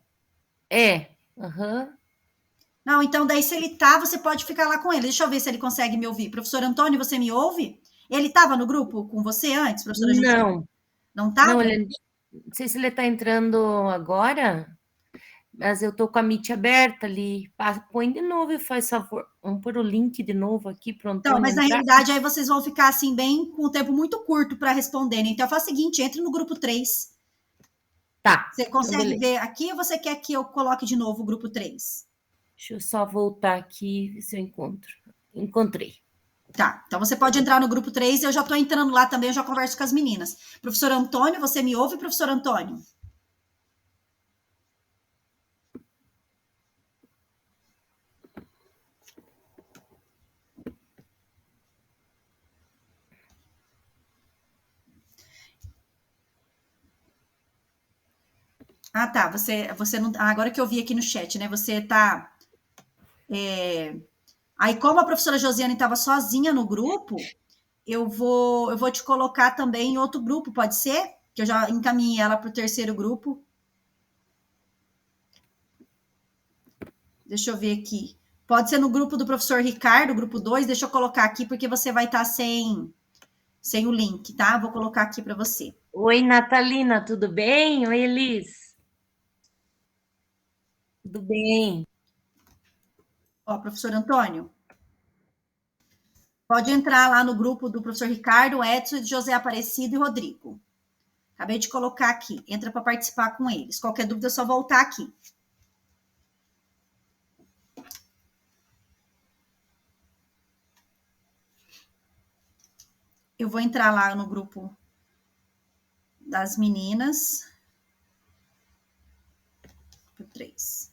É, Aham. Não, então daí se ele tá, você pode ficar lá com ele. Deixa eu ver se ele consegue me ouvir. Professor Antônio, você me ouve? Ele estava no grupo com você antes, professora Josiane? Não, Não estava? não, não sei se ele está entrando agora, mas eu tô com a Meet aberta ali. Põe de novo e faz favor. Vamos pôr o link de novo aqui para o Então, Antônio mas na entrar. realidade aí vocês vão ficar assim bem com o tempo muito curto para responderem. Então faz o seguinte, entre no grupo 3. Tá. Você consegue ver aqui ou você quer que eu coloque de novo o grupo 3? Deixa eu só voltar aqui ver se eu encontro. Encontrei. Tá, então você pode entrar no grupo 3, eu já estou entrando lá também, eu já converso com as meninas. Professor Antônio, você me ouve, professor Antônio? Ah, tá, você não... Agora que eu vi aqui no chat, né, você tá... Aí, como a professora Josiane estava sozinha no grupo, eu vou te colocar também em outro grupo, pode ser? Que eu já encaminhei ela para o terceiro grupo. Deixa eu ver aqui. Pode ser no grupo do professor Ricardo, grupo 2. Deixa eu colocar aqui, porque você vai estar sem o link, tá? Vou colocar aqui para você. Oi, Natalina, tudo bem? Oi, Elis. Tudo bem. Ó, professor Antônio, pode entrar lá no grupo do professor Ricardo, Edson, José Aparecido e Rodrigo. Acabei de colocar aqui. Entra para participar com eles. Qualquer dúvida é só voltar aqui. Eu vou entrar lá no grupo das meninas. 3.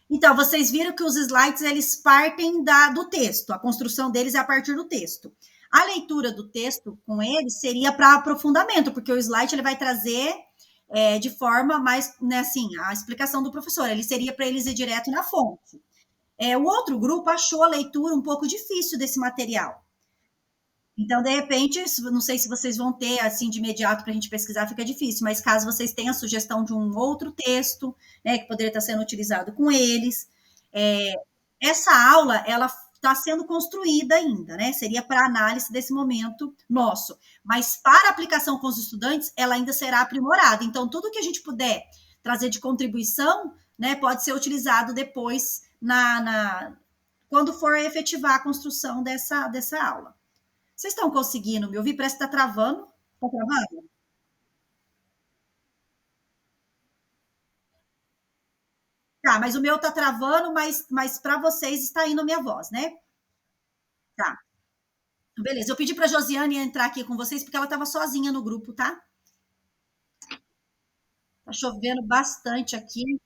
Então, vocês viram que os slides, eles partem do texto. A construção deles é a partir do texto. A leitura do texto com eles seria para aprofundamento, porque o slide ele vai trazer de forma mais, né, assim, a explicação do professor. Ele seria para eles ir direto na fonte. O outro grupo achou a leitura um pouco difícil desse material. Então, de repente, não sei se vocês vão ter, assim, de imediato para a gente pesquisar, fica difícil, mas caso vocês tenham a sugestão de um outro texto, né, que poderia estar sendo utilizado com eles, essa aula, ela está sendo construída ainda, né, seria para análise desse momento nosso, mas para aplicação com os estudantes, ela ainda será aprimorada. Então, tudo que a gente puder trazer de contribuição, né, pode ser utilizado depois quando for efetivar a construção dessa aula. Vocês estão conseguindo me ouvir? Parece que está travando. Está travando? Tá, mas o meu está travando, mas para vocês está indo a minha voz, né? Tá. Beleza, eu pedi para a Josiane entrar aqui com vocês, porque ela estava sozinha no grupo, tá? Tá chovendo bastante aqui.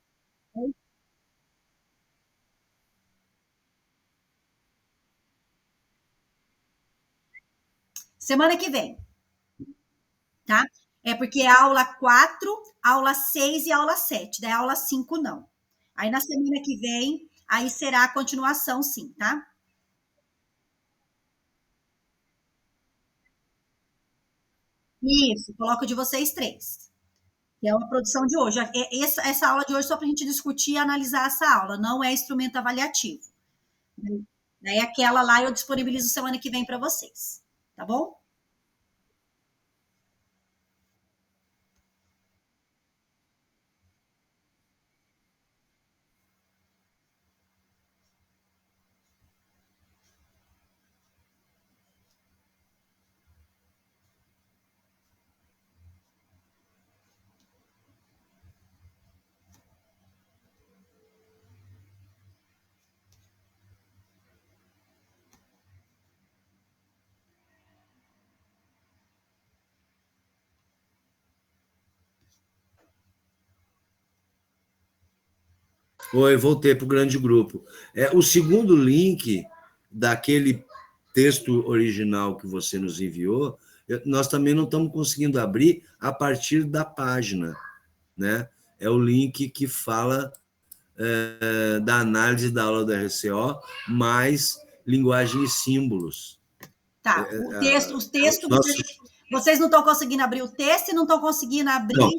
Semana que vem, tá? É porque é aula 4, aula 6 e aula 7. Daí aula 5 não. Aí na semana que vem, aí será a continuação, sim, tá? Isso, coloco de vocês 3. Que é uma produção de hoje. Essa aula de hoje é só para a gente discutir e analisar essa aula, não é instrumento avaliativo. Daí aquela lá eu disponibilizo semana que vem para vocês, tá bom? Oi, voltei para o grande grupo. O segundo link daquele texto original que você nos enviou, nós também não estamos conseguindo abrir a partir da página, né? É o link que fala da análise da aula da RCO, mais linguagem e símbolos. Tá, os textos, vocês não estão conseguindo abrir o texto e não estão conseguindo abrir... Não,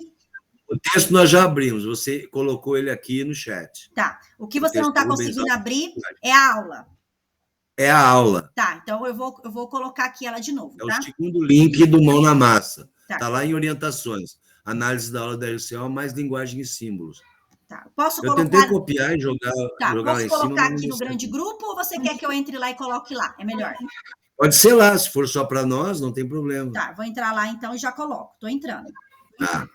o texto nós já abrimos, você colocou ele aqui no chat. Tá, o que você não está conseguindo abrir é a aula. É a aula. Tá, então eu vou colocar aqui ela de novo, tá? É o segundo link do Mão na Massa. Tá lá em orientações. Análise da aula da RCO, mais linguagem e símbolos. Tá, eu tentei copiar e jogar lá em cima. Posso colocar aqui no grande grupo ou você quer que eu entre lá e coloque lá? É melhor? Pode ser lá, se for só para nós, não tem problema. Tá, vou entrar lá então e já coloco. Estou entrando. Tá.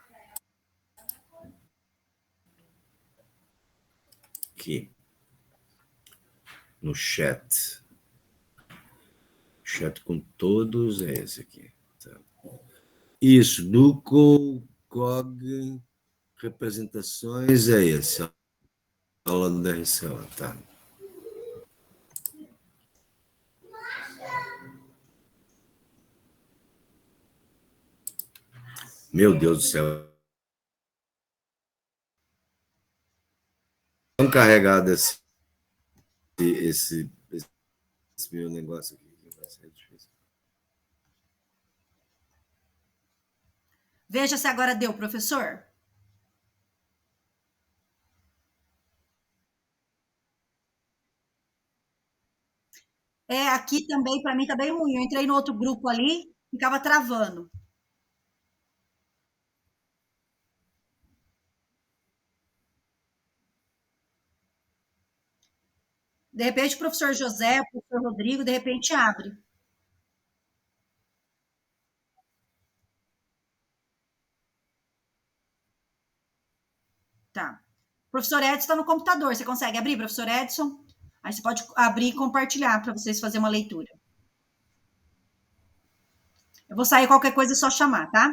Aqui. No chat. Chat com todos é esse aqui. Tá. Isso, Duco, Cog, representações é esse. Aula da RCO, tá. Meu Deus do céu. Tão carregado esse meu negócio aqui. Vai ser difícil. Veja se agora deu, professor. Aqui também, para mim, tá bem ruim. Eu entrei no outro grupo ali, ficava travando. De repente, o professor José, o professor Rodrigo, de repente abre. Tá. O professor Edson está no computador. Você consegue abrir, professor Edson? Aí você pode abrir e compartilhar para vocês fazerem uma leitura. Eu vou sair, qualquer coisa é só chamar, tá?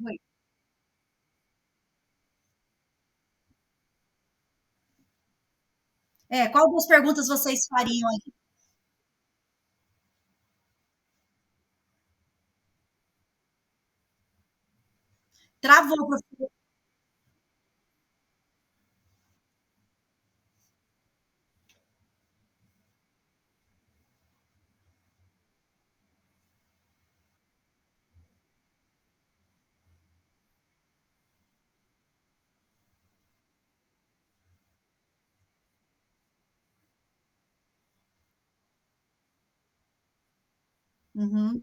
Oi. Qual das perguntas vocês fariam aí? Travou, professor. Uhum.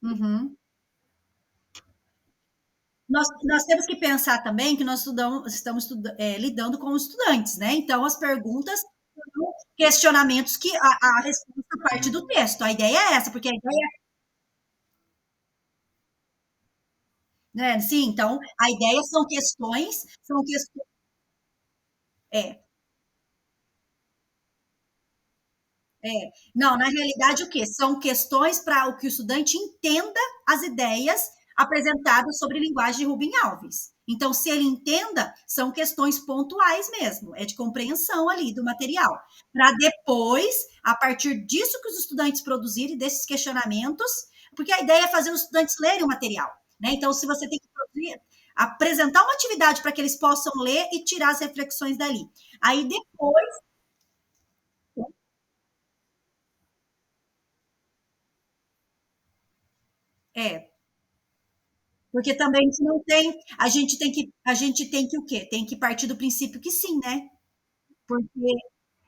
Uhum. Nós temos que pensar também que nós estamos lidando com estudantes, né? Então, as perguntas são questionamentos que a resposta parte do texto. A ideia é essa, porque a ideia né? Sim, então, a ideia são questões, é, não, na realidade, o quê? São questões para o que o estudante entenda as ideias apresentadas sobre linguagem de Rubem Alves. Então, se ele entenda, são questões pontuais mesmo, é de compreensão ali do material. Para depois, a partir disso que os estudantes produzirem, desses questionamentos, porque a ideia é fazer os estudantes lerem o material, né? Então, se você tem que produzir, apresentar uma atividade para que eles possam ler e tirar as reflexões dali. Aí, depois, porque também a gente não tem, a gente tem que o quê? Tem que partir do princípio que sim, né? Porque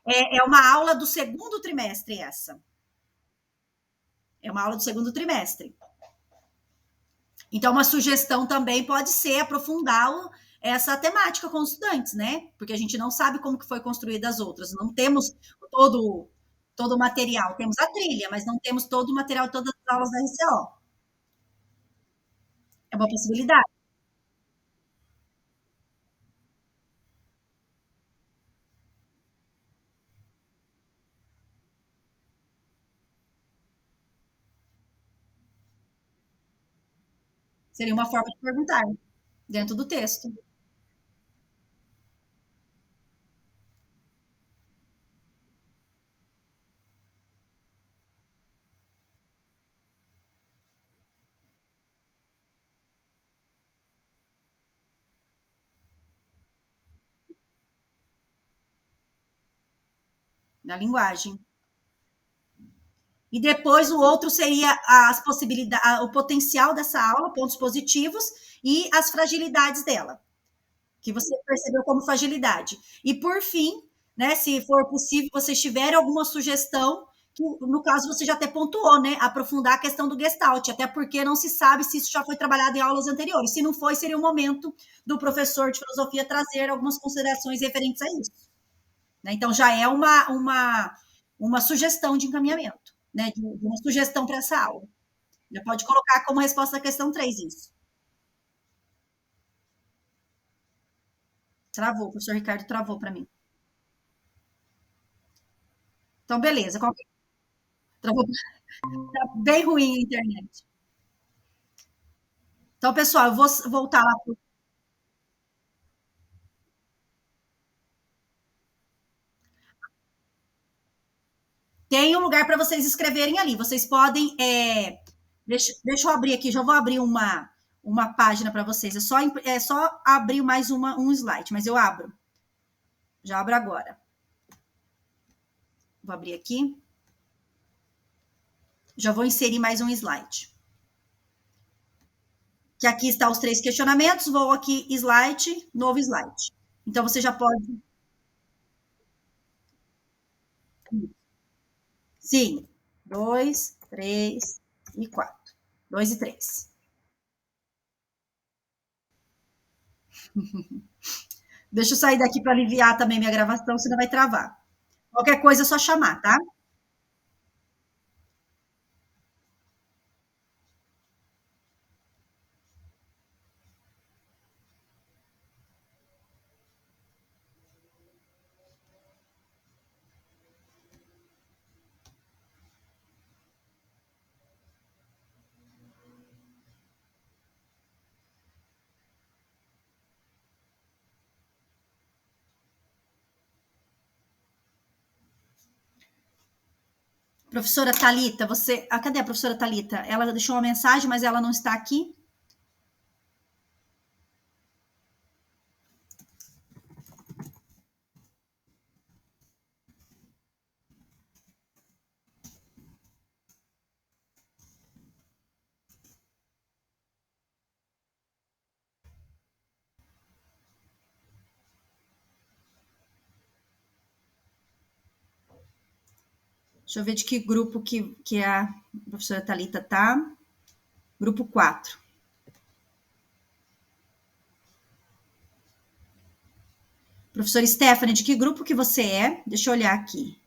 é uma aula do segundo trimestre essa. É uma aula do segundo trimestre. Então, uma sugestão também pode ser aprofundar essa temática com os estudantes, né? Porque a gente não sabe como que foi construída as outras, não temos todo o material. Temos a trilha, mas não temos todo o material, todas as aulas da RCO. É uma possibilidade. Seria uma forma de perguntar dentro do texto. Na linguagem. E depois o outro seria as possibilidades, o potencial dessa aula, pontos positivos e as fragilidades dela, que você percebeu como fragilidade. E por fim, né, se for possível, vocês tiverem alguma sugestão, que no caso você já até pontuou, né, aprofundar a questão do Gestalt, até porque não se sabe se isso já foi trabalhado em aulas anteriores. Se não foi, seria o momento do professor de filosofia trazer algumas considerações referentes a isso. Né? Então já é uma sugestão de encaminhamento. Né, de uma sugestão para essa aula. Já pode colocar como resposta da questão 3 isso. Travou, o professor Ricardo travou para mim. Então, beleza. Travou. Tá bem ruim a internet. Então, pessoal, eu vou voltar lá. Tem um lugar para vocês escreverem ali. Vocês podem. Deixa eu abrir aqui, já vou abrir uma página para vocês. É só abrir mais um slide, mas eu abro. Já abro agora. Vou abrir aqui. Já vou inserir mais um slide. Que aqui está os 3 questionamentos. Vou aqui, slide, novo slide. Então, você já pode. Sim. 2, 3 e 4. 2 e 3. Deixa eu sair daqui para aliviar também minha gravação, senão vai travar. Qualquer coisa é só chamar, tá? Professora Thalita, você. Cadê a professora Thalita? Ela deixou uma mensagem, mas ela não está aqui. Deixa eu ver de que grupo que a professora Thalita está. Grupo 4. Professora Stephanie, de que grupo que você é? Deixa eu olhar aqui.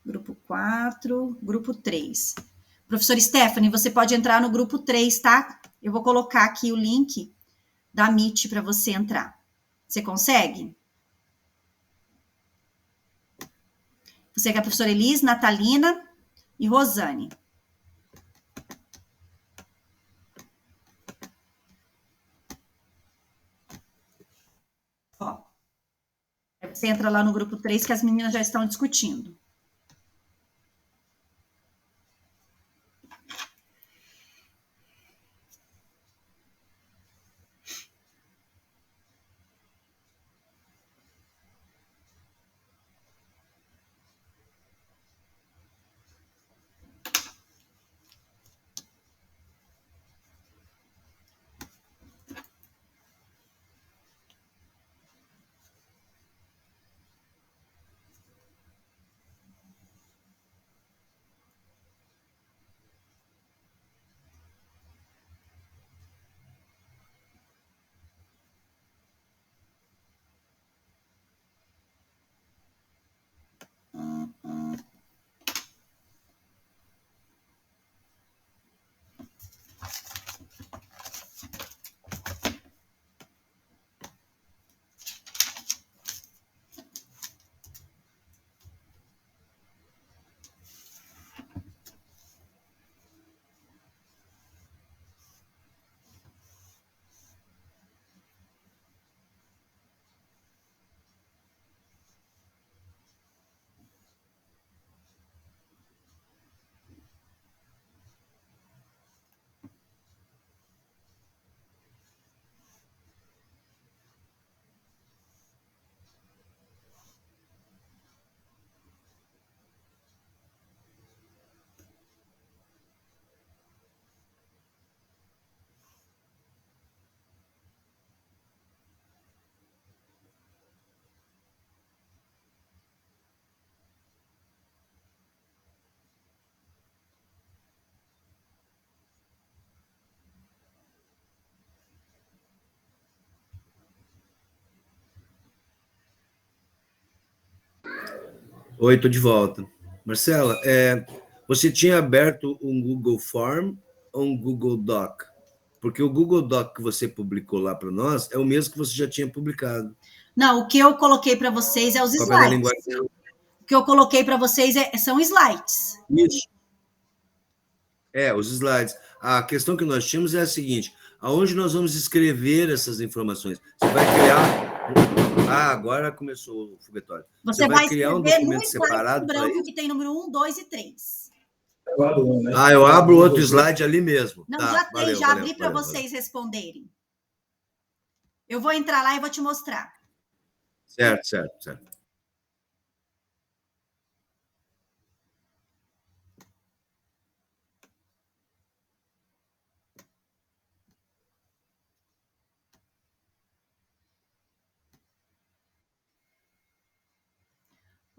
Grupo 4, grupo 3. Professora Stephanie, você pode entrar no grupo 3, tá? Eu vou colocar aqui o link da Meet para você entrar. Você consegue? Você é a professora Elis, Natalina e Rosane. Ó, você entra lá no grupo 3 que as meninas já estão discutindo. Oi, estou de volta. Marcela, você tinha aberto um Google Form ou um Google Doc? Porque o Google Doc que você publicou lá para nós é o mesmo que você já tinha publicado. Não, o que eu coloquei para vocês é os slides. O que eu coloquei para vocês são slides. Isso. Os slides. A questão que nós tínhamos é a seguinte: aonde nós vamos escrever essas informações? Você vai criar... agora começou o foguetório. Você vai criar um escrever documento no slide separado branco que tem número 1, 2 e 3. Eu abro outro slide ali mesmo. Não, já tem, já abri para vocês responderem. Eu vou entrar lá e vou te mostrar. Certo.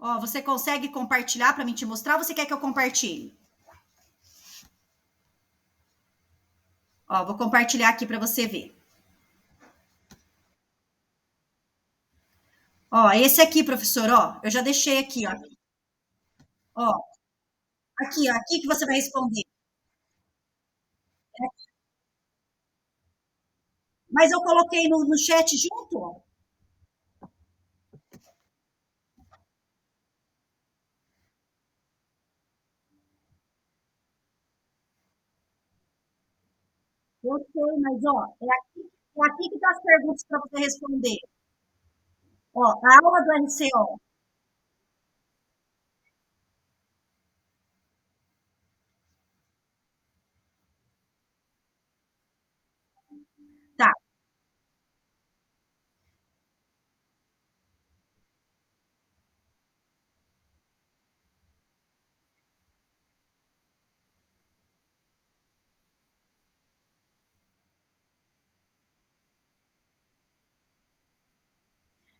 Ó, você consegue compartilhar para mim te mostrar ou você quer que eu compartilhe? Ó, vou compartilhar aqui para você ver. Ó, esse aqui, professor, ó, eu já deixei aqui, ó. Ó, aqui, ó, aqui que você vai responder. Mas eu coloquei no chat junto, ó. Eu sei, mas, ó, é aqui que tá as perguntas para você responder. Ó, a aula do RCO. Tá.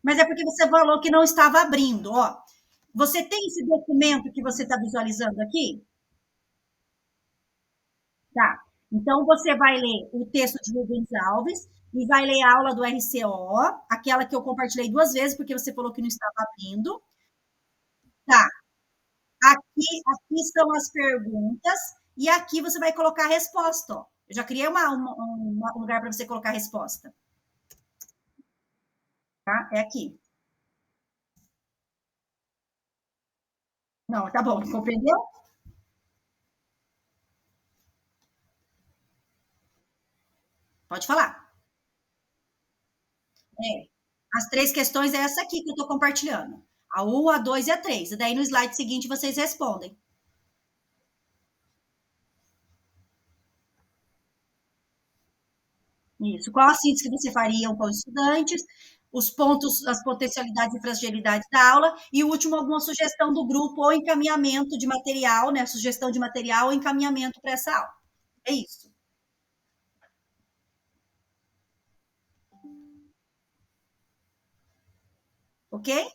Mas é porque você falou que não estava abrindo, ó. Você tem esse documento que você está visualizando aqui? Tá. Então, você vai ler o texto de Rubens Alves e vai ler a aula do RCO, aquela que eu compartilhei 2 vezes, porque você falou que não estava abrindo. Tá. Aqui são as perguntas e aqui você vai colocar a resposta, ó. Eu já criei um lugar para você colocar a resposta. Tá? É aqui. Não, tá bom. Compreendeu? Pode falar. As 3 questões é essa aqui que eu estou compartilhando. A 1, a 2 e a 3. E daí no slide seguinte vocês respondem. Isso. Qual a síntese que você faria com os estudantes? Os pontos, as potencialidades e fragilidades da aula. E o último, alguma sugestão do grupo ou encaminhamento de material, né? Sugestão de material ou encaminhamento para essa aula. É isso. Ok?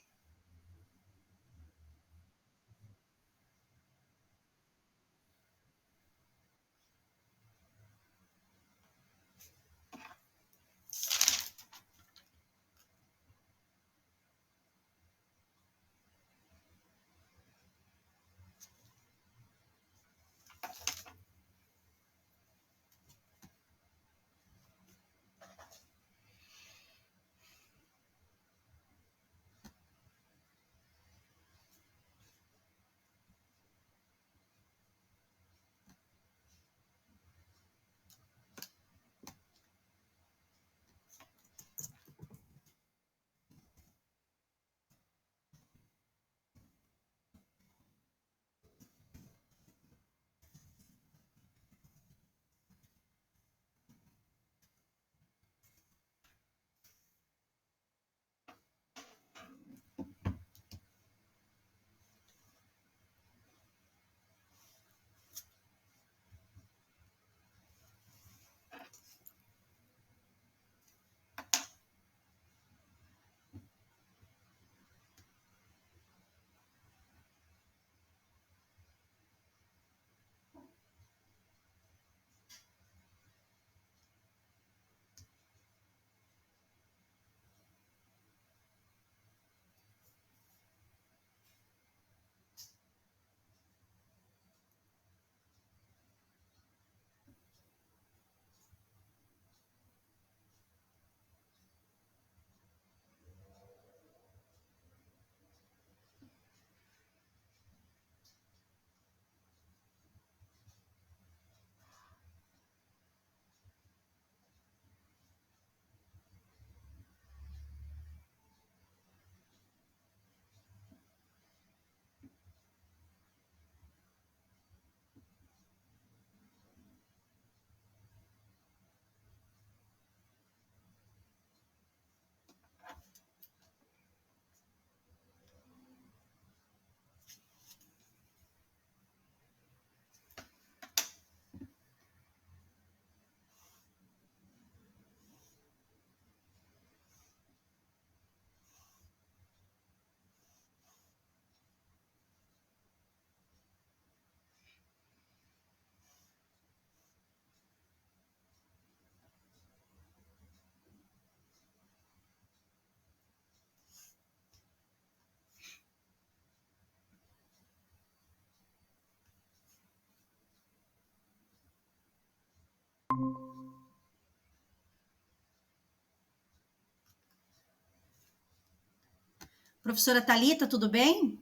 Professora Thalita, tudo bem?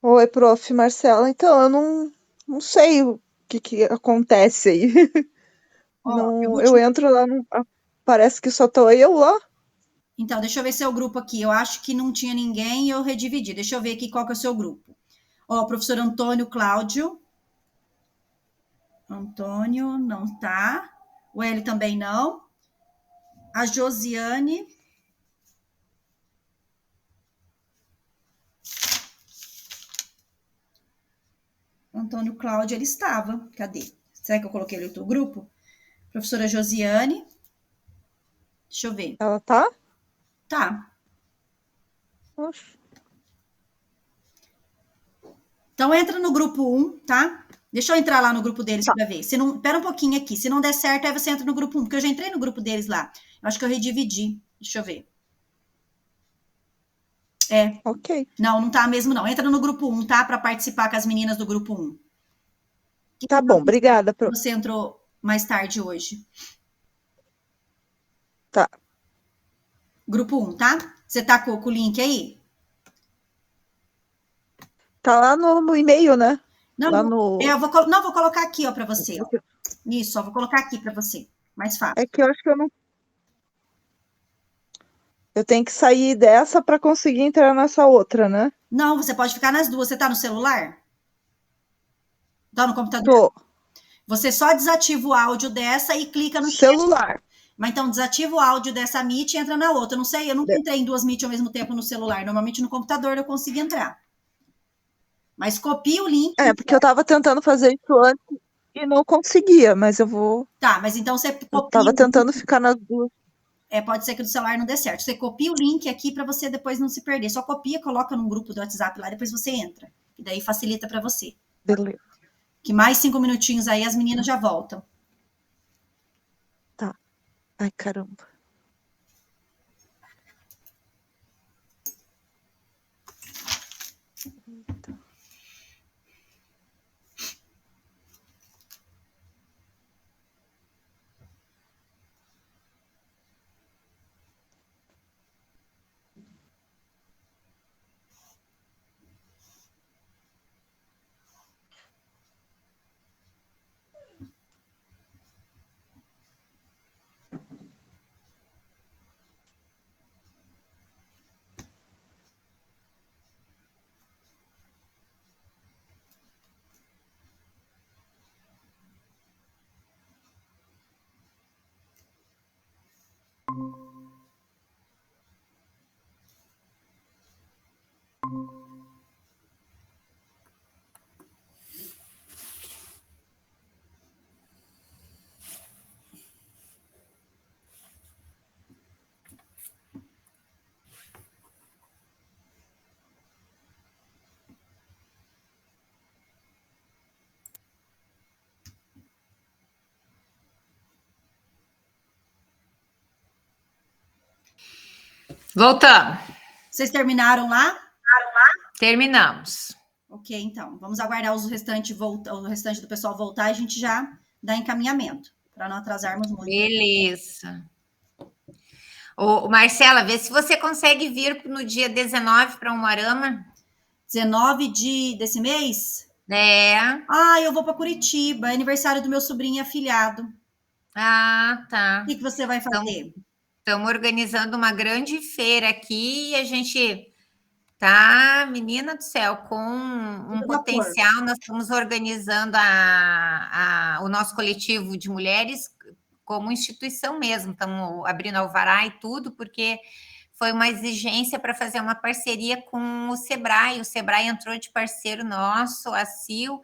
Oi, prof. Marcela. Então, eu não sei o que acontece aí. Ó, Eu entro lá, parece que só tô eu lá. Então, deixa eu ver seu grupo aqui. Eu acho que não tinha ninguém e eu redividi. Deixa eu ver aqui qual que é o seu grupo. Ó, o professor Antônio Cláudio. Antônio não tá. O Hélio também não. A Josiane. Antônio Cláudio, ele estava. Cadê? Será que eu coloquei ele em outro grupo? Professora Josiane. Deixa eu ver. Ela tá? Tá. Oxe. Então, entra no grupo 1, tá? Deixa eu entrar lá no grupo deles para ver. Se não, pera um pouquinho aqui. Se não der certo, aí você entra no grupo 1, porque eu já entrei no grupo deles lá. Eu acho que eu redividi. Deixa eu ver. É. Ok. Não tá mesmo, não. Entra no grupo 1, tá? Para participar com as meninas do grupo 1. Tá bom, obrigada. Você entrou mais tarde hoje. Tá. Grupo 1, tá? Você tá com o link aí? Tá lá no e-mail, né? Não, lá no... vou colocar aqui, ó, para você. Ó. Isso, ó, vou colocar aqui para você. Mais fácil. É que eu acho que eu não... Eu tenho que sair dessa para conseguir entrar nessa outra, né? Não, você pode ficar nas duas. Você tá no celular? Tá no computador? Tô. Você só desativa o áudio dessa e clica no celular. Mas então desativa o áudio dessa Meet e entra na outra. Eu não sei, eu nunca entrei em duas Meet ao mesmo tempo no celular. Normalmente no computador eu consigo entrar. Mas copia o link. É, porque eu tava tentando fazer isso antes e não conseguia, mas eu vou... Tá, mas então você copia. Eu tava tentando ficar nas duas. É, pode ser que do celular não dê certo. Você copia o link aqui para você depois não se perder. Só copia, coloca num grupo do WhatsApp lá, depois você entra. E daí facilita para você. Beleza. Que mais 5 minutinhos aí as meninas já voltam. Tá. Ai, caramba. Voltamos. Vocês terminaram lá? Terminamos. Ok, então. Vamos aguardar o restante do pessoal voltar e a gente já dá encaminhamento, para não atrasarmos muito. Beleza. Ô, Marcela, vê se você consegue vir no dia 19 para Umuarama. 19 desse mês? É. Ah, eu vou para Curitiba, é aniversário do meu sobrinho e afilhado. Ah, tá. O que você vai fazer? Estamos organizando uma grande feira aqui e a gente tá, menina do céu, com um potencial. Nós estamos organizando o nosso coletivo de mulheres como instituição mesmo. Estamos abrindo alvará e tudo, porque foi uma exigência para fazer uma parceria com o Sebrae. O Sebrae entrou de parceiro nosso, a CIL,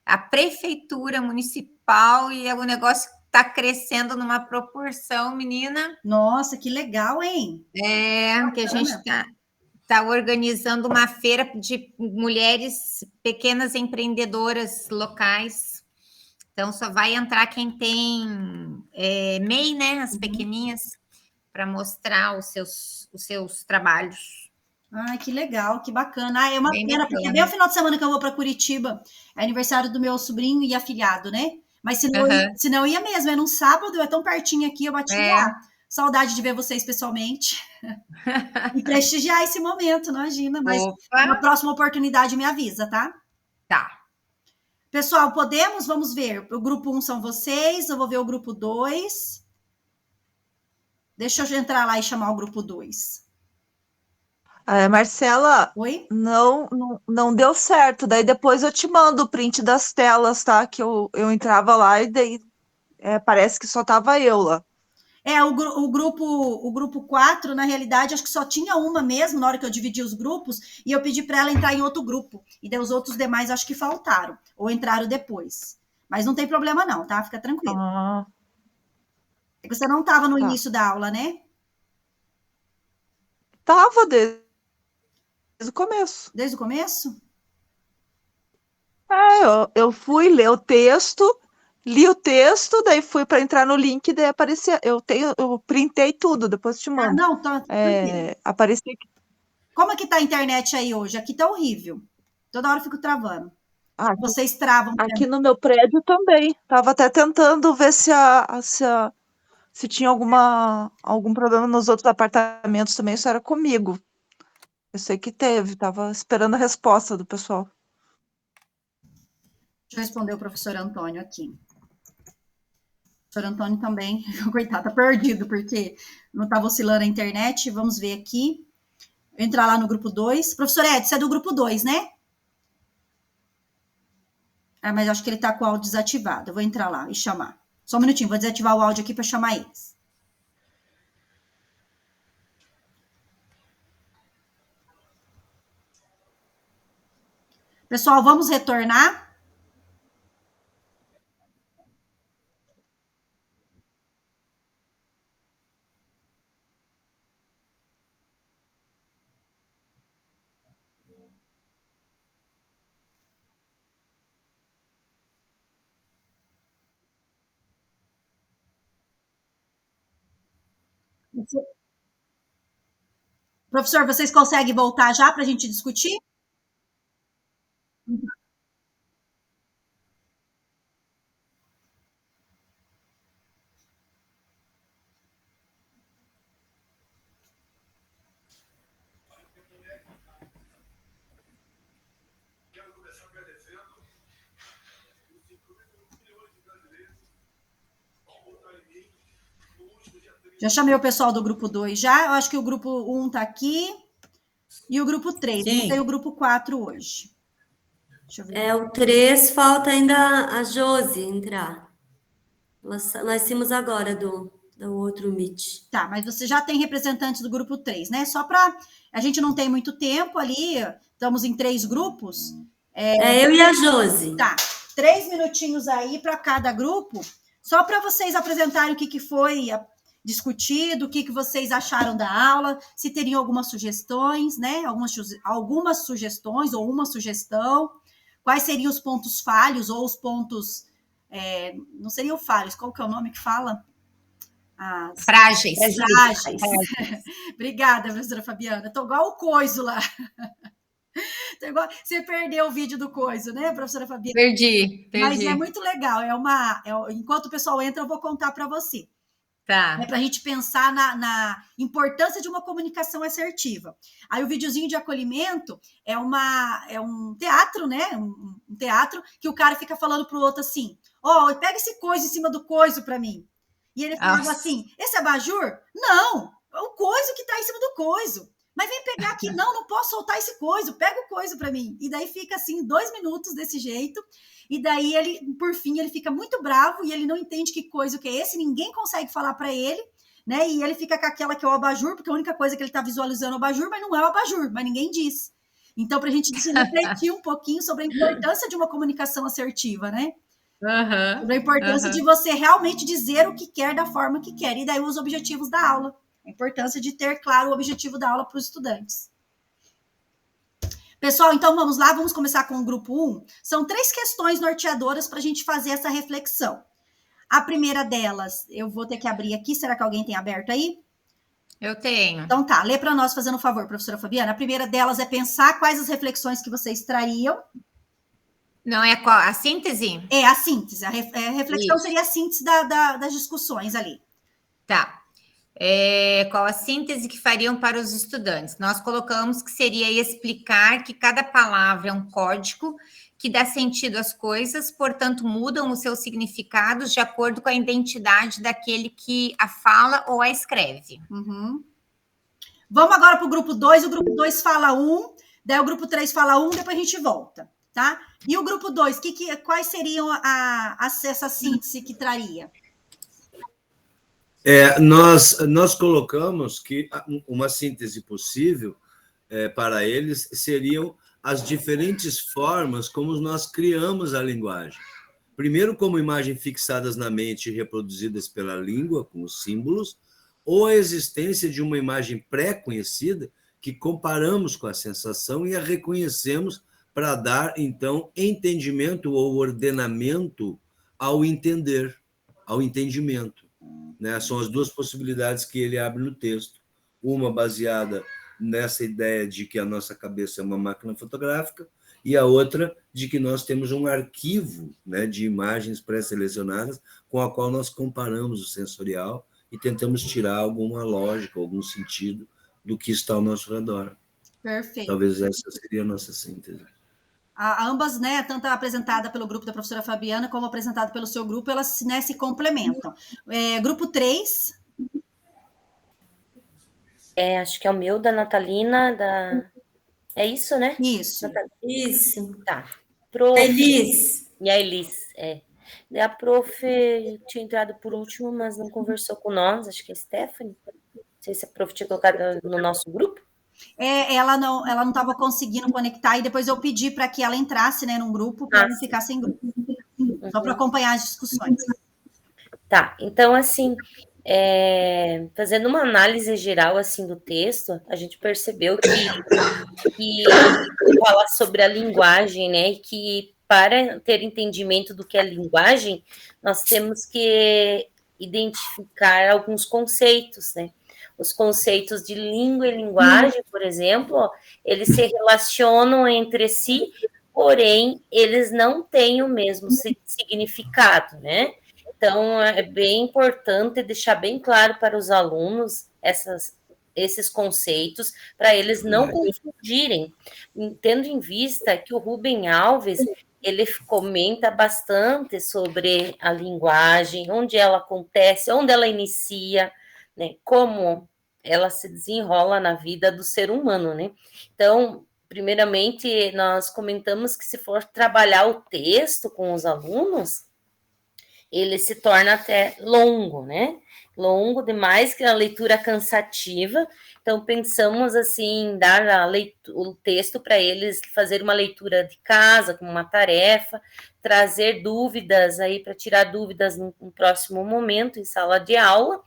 a Prefeitura Municipal, e o negócio está crescendo numa proporção, menina. Nossa, que legal, hein? É, que a gente está organizando uma feira de mulheres pequenas empreendedoras locais. Então, só vai entrar quem tem MEI, né? As pequeninhas, para mostrar os seus trabalhos. Ai, que legal, que bacana. É uma pena, porque é bem o final de semana que eu vou para Curitiba. É aniversário do meu sobrinho e afilhado, né? Mas se não ia mesmo, é num sábado, é tão pertinho aqui, eu bati lá. Saudade de ver vocês pessoalmente. E prestigiar esse momento, imagina. Mas na próxima oportunidade me avisa, tá? Tá. Pessoal, podemos? Vamos ver. O grupo 1 são vocês, eu vou ver o grupo 2. Deixa eu entrar lá e chamar o grupo 2. Marcela, oi? Não deu certo. Daí depois eu te mando o print das telas, tá? Que eu entrava lá e daí parece que só tava eu lá. O grupo 4, na realidade, acho que só tinha uma mesmo, na hora que eu dividi os grupos, e eu pedi para ela entrar em outro grupo. E daí os outros demais acho que faltaram, ou entraram depois. Mas não tem problema não, tá? Fica tranquilo. É que você não estava no início da aula, né? Tava desde o começo. Desde o começo? Eu fui ler o texto, li o texto, daí fui para entrar no link, daí aparecia. Eu printei tudo, depois te mando. Não, tá. Aparecia. Como é que tá a internet aí hoje? Aqui tá horrível. Toda hora eu fico travando. Vocês travam. Aqui no meu prédio também. Tava até tentando ver se tinha algum problema nos outros apartamentos também, isso era comigo. Eu sei que teve, tava esperando a resposta do pessoal. Deixa eu responder o professor Antônio aqui. O professor Antônio também, coitado, tá perdido, porque não estava oscilando a internet. Vamos ver aqui. Eu entrar lá no grupo 2. Professor Edson, você é do grupo 2, né? Mas acho que ele tá com o áudio desativado. Eu vou entrar lá e chamar. Só um minutinho, vou desativar o áudio aqui para chamar eles. Pessoal, vamos retornar. Professor, vocês conseguem voltar já para a gente discutir? Já chamei o pessoal do grupo 2 já. Eu acho que o grupo 1 tá aqui. E o grupo 3. Não tem o grupo 4 hoje. Deixa eu ver. O 3 falta ainda a Josi entrar. Nós temos agora do outro Meet. Tá, mas você já tem representantes do grupo 3, né? Só para... A gente não tem muito tempo ali. Estamos em 3 grupos. Eu e a Josi. Tá. 3 minutinhos aí para cada grupo. Só para vocês apresentarem o que foi discutido, o que vocês acharam da aula, se teriam algumas sugestões, né? Algumas sugestões ou uma sugestão, quais seriam os pontos falhos ou os pontos, não seriam falhos, qual que é o nome que fala? Frágeis. Obrigada, professora Fabiana. Tô igual o Coiso lá. Você perdeu o vídeo do Coiso, né, professora Fabiana? Perdi. Mas é muito legal. Enquanto o pessoal entra, eu vou contar para você. Tá. Para a gente pensar na importância de uma comunicação assertiva. Aí o videozinho de acolhimento é um teatro, né? Um teatro que o cara fica falando pro outro assim: pega esse coiso em cima do coiso para mim. E ele falava assim: esse abajur? Não, é o coiso que tá em cima do coiso. Mas vem pegar aqui, não posso soltar esse coiso, pega o coiso para mim. E daí fica assim, 2 minutos desse jeito. E daí ele, por fim, ele fica muito bravo e ele não entende que coisa que é esse, ninguém consegue falar para ele, né? E ele fica com aquela que é o abajur, porque a única coisa que ele tá visualizando é o abajur, mas não é o abajur, mas ninguém diz. Então, para a gente refletir um pouquinho sobre a importância de uma comunicação assertiva, né? Sobre a importância de você realmente dizer o que quer da forma que quer. E daí os objetivos da aula. A importância de ter claro o objetivo da aula para os estudantes. Pessoal, então vamos lá, vamos começar com o grupo 1. São 3 questões norteadoras para a gente fazer essa reflexão. A primeira delas, eu vou ter que abrir aqui, será que alguém tem aberto aí? Eu tenho. Então tá, lê para nós fazendo um favor, professora Fabiana. A primeira delas é pensar quais as reflexões que vocês trariam. Não é a síntese? É a síntese. A reflexão seria a síntese das discussões ali. Tá. Qual a síntese que fariam para os estudantes? Nós colocamos que seria explicar que cada palavra é um código que dá sentido às coisas, portanto, mudam os seus significados de acordo com a identidade daquele que a fala ou a escreve. Uhum. Vamos agora para o grupo 2. O grupo 2 fala um, daí o grupo 3 fala um, depois a gente volta, tá? E o grupo 2, quais seriam essa síntese que traria? Nós colocamos que uma síntese possível para eles seriam as diferentes formas como nós criamos a linguagem. Primeiro, como imagens fixadas na mente e reproduzidas pela língua, com os símbolos, ou a existência de uma imagem pré-conhecida que comparamos com a sensação e a reconhecemos para dar, então, entendimento ou ordenamento ao entender, ao entendimento. Né? São as duas possibilidades que ele abre no texto. Uma baseada nessa ideia de que a nossa cabeça é uma máquina fotográfica e a outra de que nós temos um arquivo, né, de imagens pré-selecionadas com a qual nós comparamos o sensorial e tentamos tirar alguma lógica, algum sentido do que está ao nosso redor. Perfeito. Talvez essa seria a nossa síntese. Ambas, né, tanto apresentada pelo grupo da professora Fabiana como apresentada pelo seu grupo, elas, né, se complementam. Grupo 3. Acho que é o meu, da Natalina, É isso, né? Isso. Isso. Tá. Elis. E a Elis, A prof tinha entrado por último, mas não conversou com nós, acho que é a Stephanie. Não sei se a prof tinha colocado no nosso grupo. Ela não estava conseguindo conectar, e depois eu pedi para que ela entrasse, né, num grupo, para não ficar sem grupo. Só para acompanhar as discussões. Tá, então, assim, fazendo uma análise geral, assim, do texto, a gente percebeu que fala sobre a linguagem, né, e que para ter entendimento do que é linguagem, nós temos que identificar alguns conceitos, né? Os conceitos de língua e linguagem, por exemplo, eles se relacionam entre si, porém, eles não têm o mesmo significado, né? Então, é bem importante deixar bem claro para os alunos esses conceitos, para eles não confundirem, tendo em vista que o Rubem Alves, ele comenta bastante sobre a linguagem, onde ela acontece, onde ela inicia, né, como ela se desenrola na vida do ser humano, né? Então, primeiramente, nós comentamos que se for trabalhar o texto com os alunos, ele se torna até longo, né? Longo demais, que é a leitura cansativa. Então, pensamos, assim, dar o texto para eles fazer uma leitura de casa, como uma tarefa, trazer dúvidas aí, para tirar dúvidas no próximo momento, em sala de aula,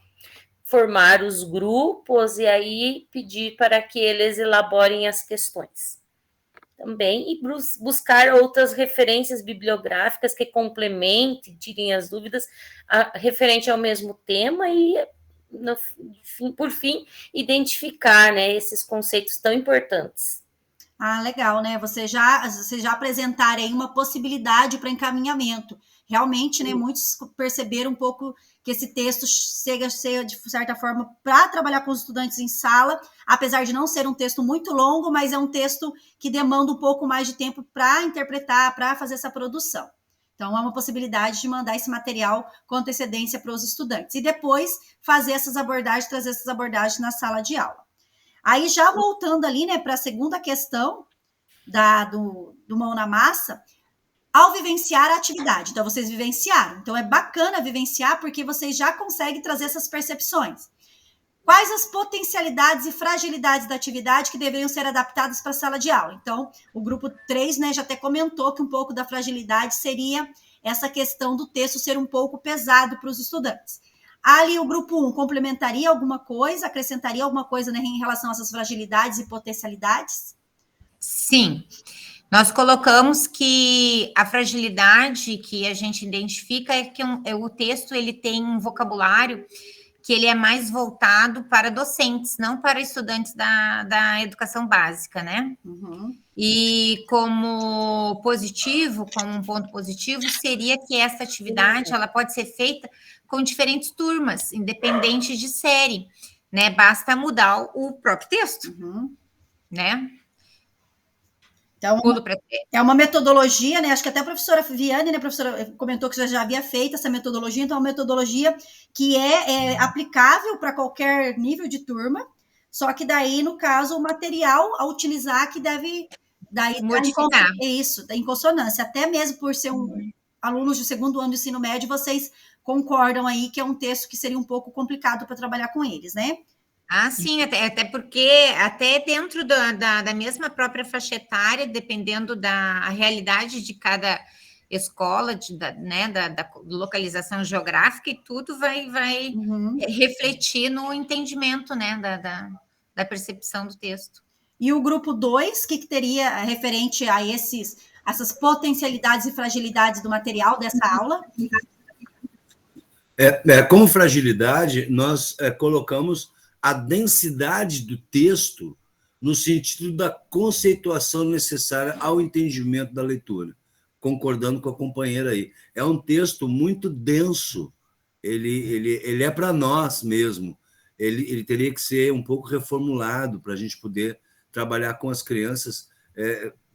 formar os grupos e aí pedir para que eles elaborem as questões. Também, e buscar outras referências bibliográficas que complementem, tirem as dúvidas referente ao mesmo tema e, por fim, identificar, né, esses conceitos tão importantes. Legal, né? Vocês já apresentaram aí uma possibilidade para encaminhamento. Realmente, né, muitos perceberam um pouco que esse texto chega a ser, de certa forma, para trabalhar com os estudantes em sala, apesar de não ser um texto muito longo, mas é um texto que demanda um pouco mais de tempo para interpretar, para fazer essa produção. Então, é uma possibilidade de mandar esse material com antecedência para os estudantes. E depois fazer essas abordagens, trazer essas abordagens na sala de aula. Aí, já voltando ali, né, para a segunda questão do Mão na Massa, ao vivenciar a atividade. Então, vocês vivenciaram. Então, é bacana vivenciar porque vocês já conseguem trazer essas percepções. Quais as potencialidades e fragilidades da atividade que deveriam ser adaptadas para a sala de aula? Então, o grupo 3, né, já até comentou que um pouco da fragilidade seria essa questão do texto ser um pouco pesado para os estudantes. Ali, o grupo 1 complementaria alguma coisa, acrescentaria alguma coisa, né, em relação a essas fragilidades e potencialidades? Sim. Nós colocamos que a fragilidade que a gente identifica é que o texto ele tem um vocabulário que ele é mais voltado para docentes, não para estudantes da educação básica, né? Uhum. E como um ponto positivo, seria que essa atividade ela pode ser feita com diferentes turmas, independente de série, né? Basta mudar o próprio texto, né? Então, é uma metodologia, né? Acho que até a professora Viane, né, professora, comentou que já havia feito essa metodologia, então é uma metodologia que é aplicável para qualquer nível de turma, só que daí, no caso, o material a utilizar que deve modificar. Isso, em consonância, até mesmo por ser alunos de segundo ano do ensino médio, vocês concordam aí que é um texto que seria um pouco complicado para trabalhar com eles, né? Ah, sim, até porque, até dentro da mesma própria faixa etária, dependendo da realidade de cada escola, né, da localização geográfica e tudo, vai refletir no entendimento, né, da percepção do texto. E o grupo 2, o que teria referente a essas potencialidades e fragilidades do material dessa aula? Como fragilidade, nós colocamos a densidade do texto no sentido da conceituação necessária ao entendimento da leitura, concordando com a companheira aí. É um texto muito denso, ele é para nós mesmo, ele teria que ser um pouco reformulado para a gente poder trabalhar com as crianças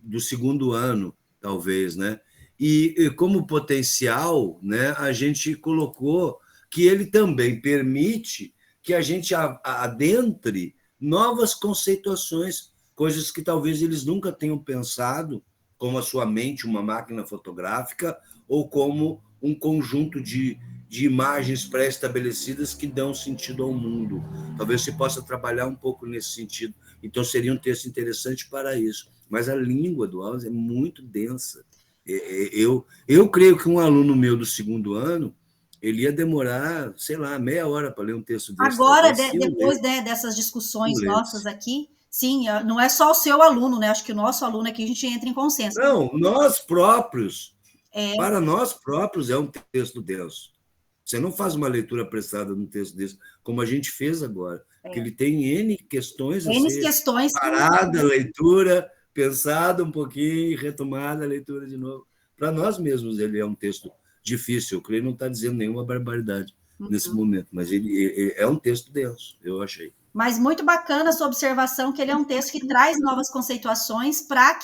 do segundo ano, talvez, né? E como potencial, né, a gente colocou que ele também permite que a gente adentre novas conceituações, coisas que talvez eles nunca tenham pensado, como a sua mente, uma máquina fotográfica, ou como um conjunto de imagens pré-estabelecidas que dão sentido ao mundo. Talvez você possa trabalhar um pouco nesse sentido. Então, seria um texto interessante para isso. Mas a língua do Wallace é muito densa. Eu creio que um aluno meu do segundo ano, ele ia demorar, sei lá, meia hora para ler um texto desse. Agora, depois dessas discussões nossas aqui, sim, não é só o seu aluno, né? Acho que o nosso aluno aqui, a gente entra em consenso. Não, nós próprios, para nós próprios, é um texto denso. Você não faz uma leitura apressada num texto desse, como a gente fez agora, porque ele tem N questões, parada a leitura, pensada um pouquinho, retomada a leitura de novo. Para nós mesmos, ele é um texto difícil. Eu creio que não está dizendo nenhuma barbaridade nesse momento, mas ele é um texto denso, eu achei. Mas muito bacana a sua observação, que ele é um texto que traz novas conceituações para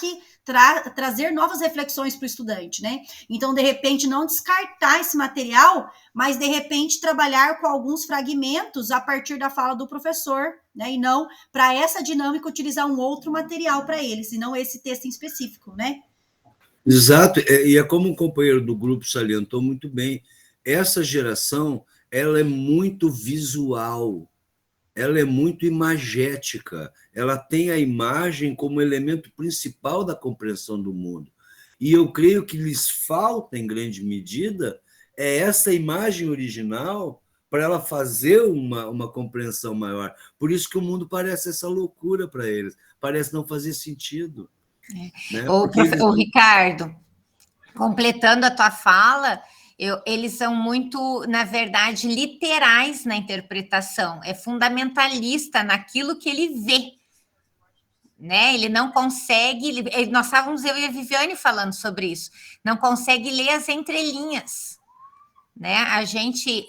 trazer novas reflexões para o estudante, né? Então, de repente, não descartar esse material, mas, de repente, trabalhar com alguns fragmentos a partir da fala do professor, né? E não, para essa dinâmica, utilizar um outro material para eles, e não esse texto em específico, né? Exato, e é como um companheiro do grupo salientou muito bem, essa geração, ela é muito visual, ela é muito imagética, ela tem a imagem como elemento principal da compreensão do mundo. E eu creio que lhes falta, em grande medida, essa imagem original para ela fazer uma compreensão maior. Por isso que o mundo parece essa loucura para eles, parece não fazer sentido. Né? Ricardo, completando a tua fala, eles são muito, na verdade, literais na interpretação, é fundamentalista naquilo que ele vê, né? Ele não consegue, nós estávamos, eu e a Viviane falando sobre isso, não consegue ler as entrelinhas, né? A gente,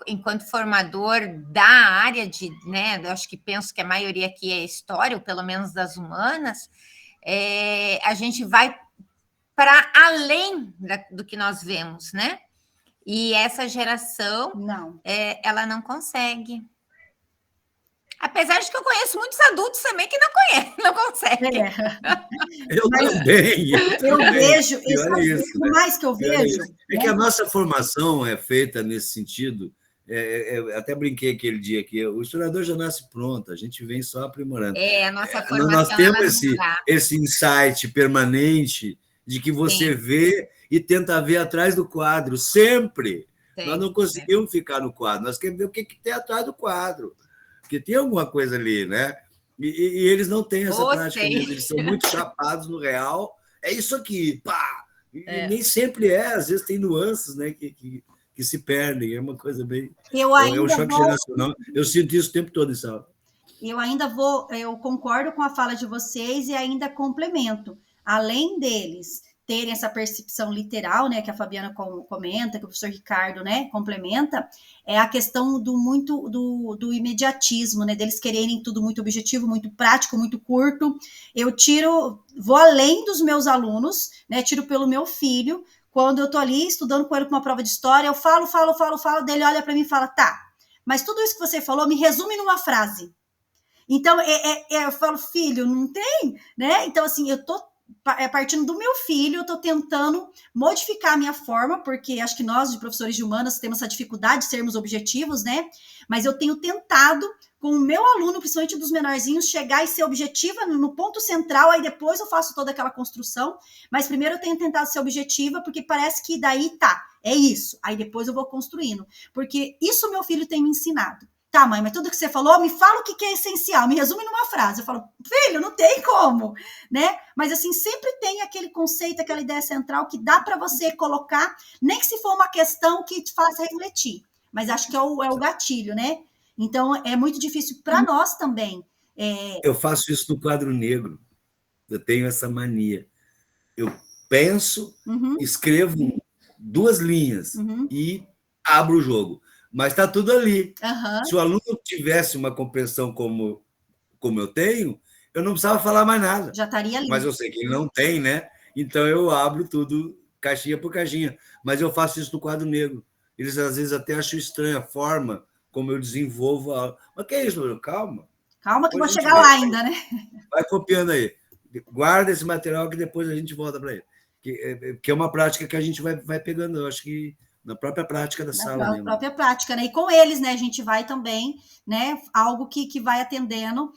enquanto formador da área né, eu acho que penso que a maioria aqui é história, ou pelo menos das humanas, a gente vai para além do que nós vemos, né? E essa geração, ela não consegue. Apesar de que eu conheço muitos adultos também que não conseguem. Eu também. Eu vejo, o mais que eu vejo... É que a nossa formação é feita nesse sentido. Até brinquei aquele dia que o historiador já nasce pronto, a gente vem só aprimorando. A nossa formação... Nós temos esse insight permanente de que você vê e tenta ver atrás do quadro, sempre. Nós não conseguimos ficar no quadro, nós queremos ver o que tem atrás do quadro, porque tem alguma coisa ali, né? E eles não têm essa prática, eles são muito chapados no real, é isso aqui, pá! E nem sempre às vezes tem nuances, né, que se perdem, é uma coisa bem... É um choque geracional, eu sinto isso o tempo todo em sala. eu concordo com a fala de vocês e ainda complemento. Além deles terem essa percepção literal, né, que a Fabiana comenta, que o professor Ricardo, né, complementa, é a questão do imediatismo, né, deles quererem tudo muito objetivo, muito prático, muito curto. Vou além dos meus alunos, né, tiro pelo meu filho. Quando eu tô ali estudando com ele para uma prova de história, eu falo, dele olha para mim e fala, tá, mas tudo isso que você falou me resume numa frase. Então, eu falo, filho, não tem, né? Então, assim, eu tô partindo do meu filho, eu estou tentando modificar a minha forma, porque acho que nós, de professores de humanas, temos essa dificuldade de sermos objetivos, né? Mas eu tenho tentado, com o meu aluno, principalmente dos menorzinhos, chegar e ser objetiva no ponto central, aí depois eu faço toda aquela construção, mas primeiro eu tenho tentado ser objetiva, porque parece que daí é isso, aí depois eu vou construindo, porque isso meu filho tem me ensinado. Tá, mãe, mas tudo que você falou, me fala o que é essencial, me resume numa frase. Eu falo, filho, não tem como, né? Mas, assim, sempre tem aquele conceito, aquela ideia central que dá para você colocar, nem que se for uma questão que te faça refletir. Mas acho que é o gatilho, né? Então, é muito difícil para nós também. Eu faço isso no quadro negro. Eu tenho essa mania. Eu penso, escrevo 2 linhas e abro o jogo. Mas está tudo ali. Se o aluno tivesse uma compreensão como eu tenho, eu não precisava falar mais nada. Já estaria ali. Mas eu sei que ele não tem, né? Então eu abro tudo, caixinha por caixinha. Mas eu faço isso no quadro negro. Eles às vezes até acham estranha a forma como eu desenvolvo a aula. Mas que é isso, meu? Calma. Calma que vou chegar lá ainda, né? Vai copiando aí. Guarda esse material que depois a gente volta para ele. Que é uma prática que a gente vai pegando. Eu acho que na própria prática da sala mesmo. Na própria prática, né? E com eles, né? A gente vai também, né? Algo que vai atendendo,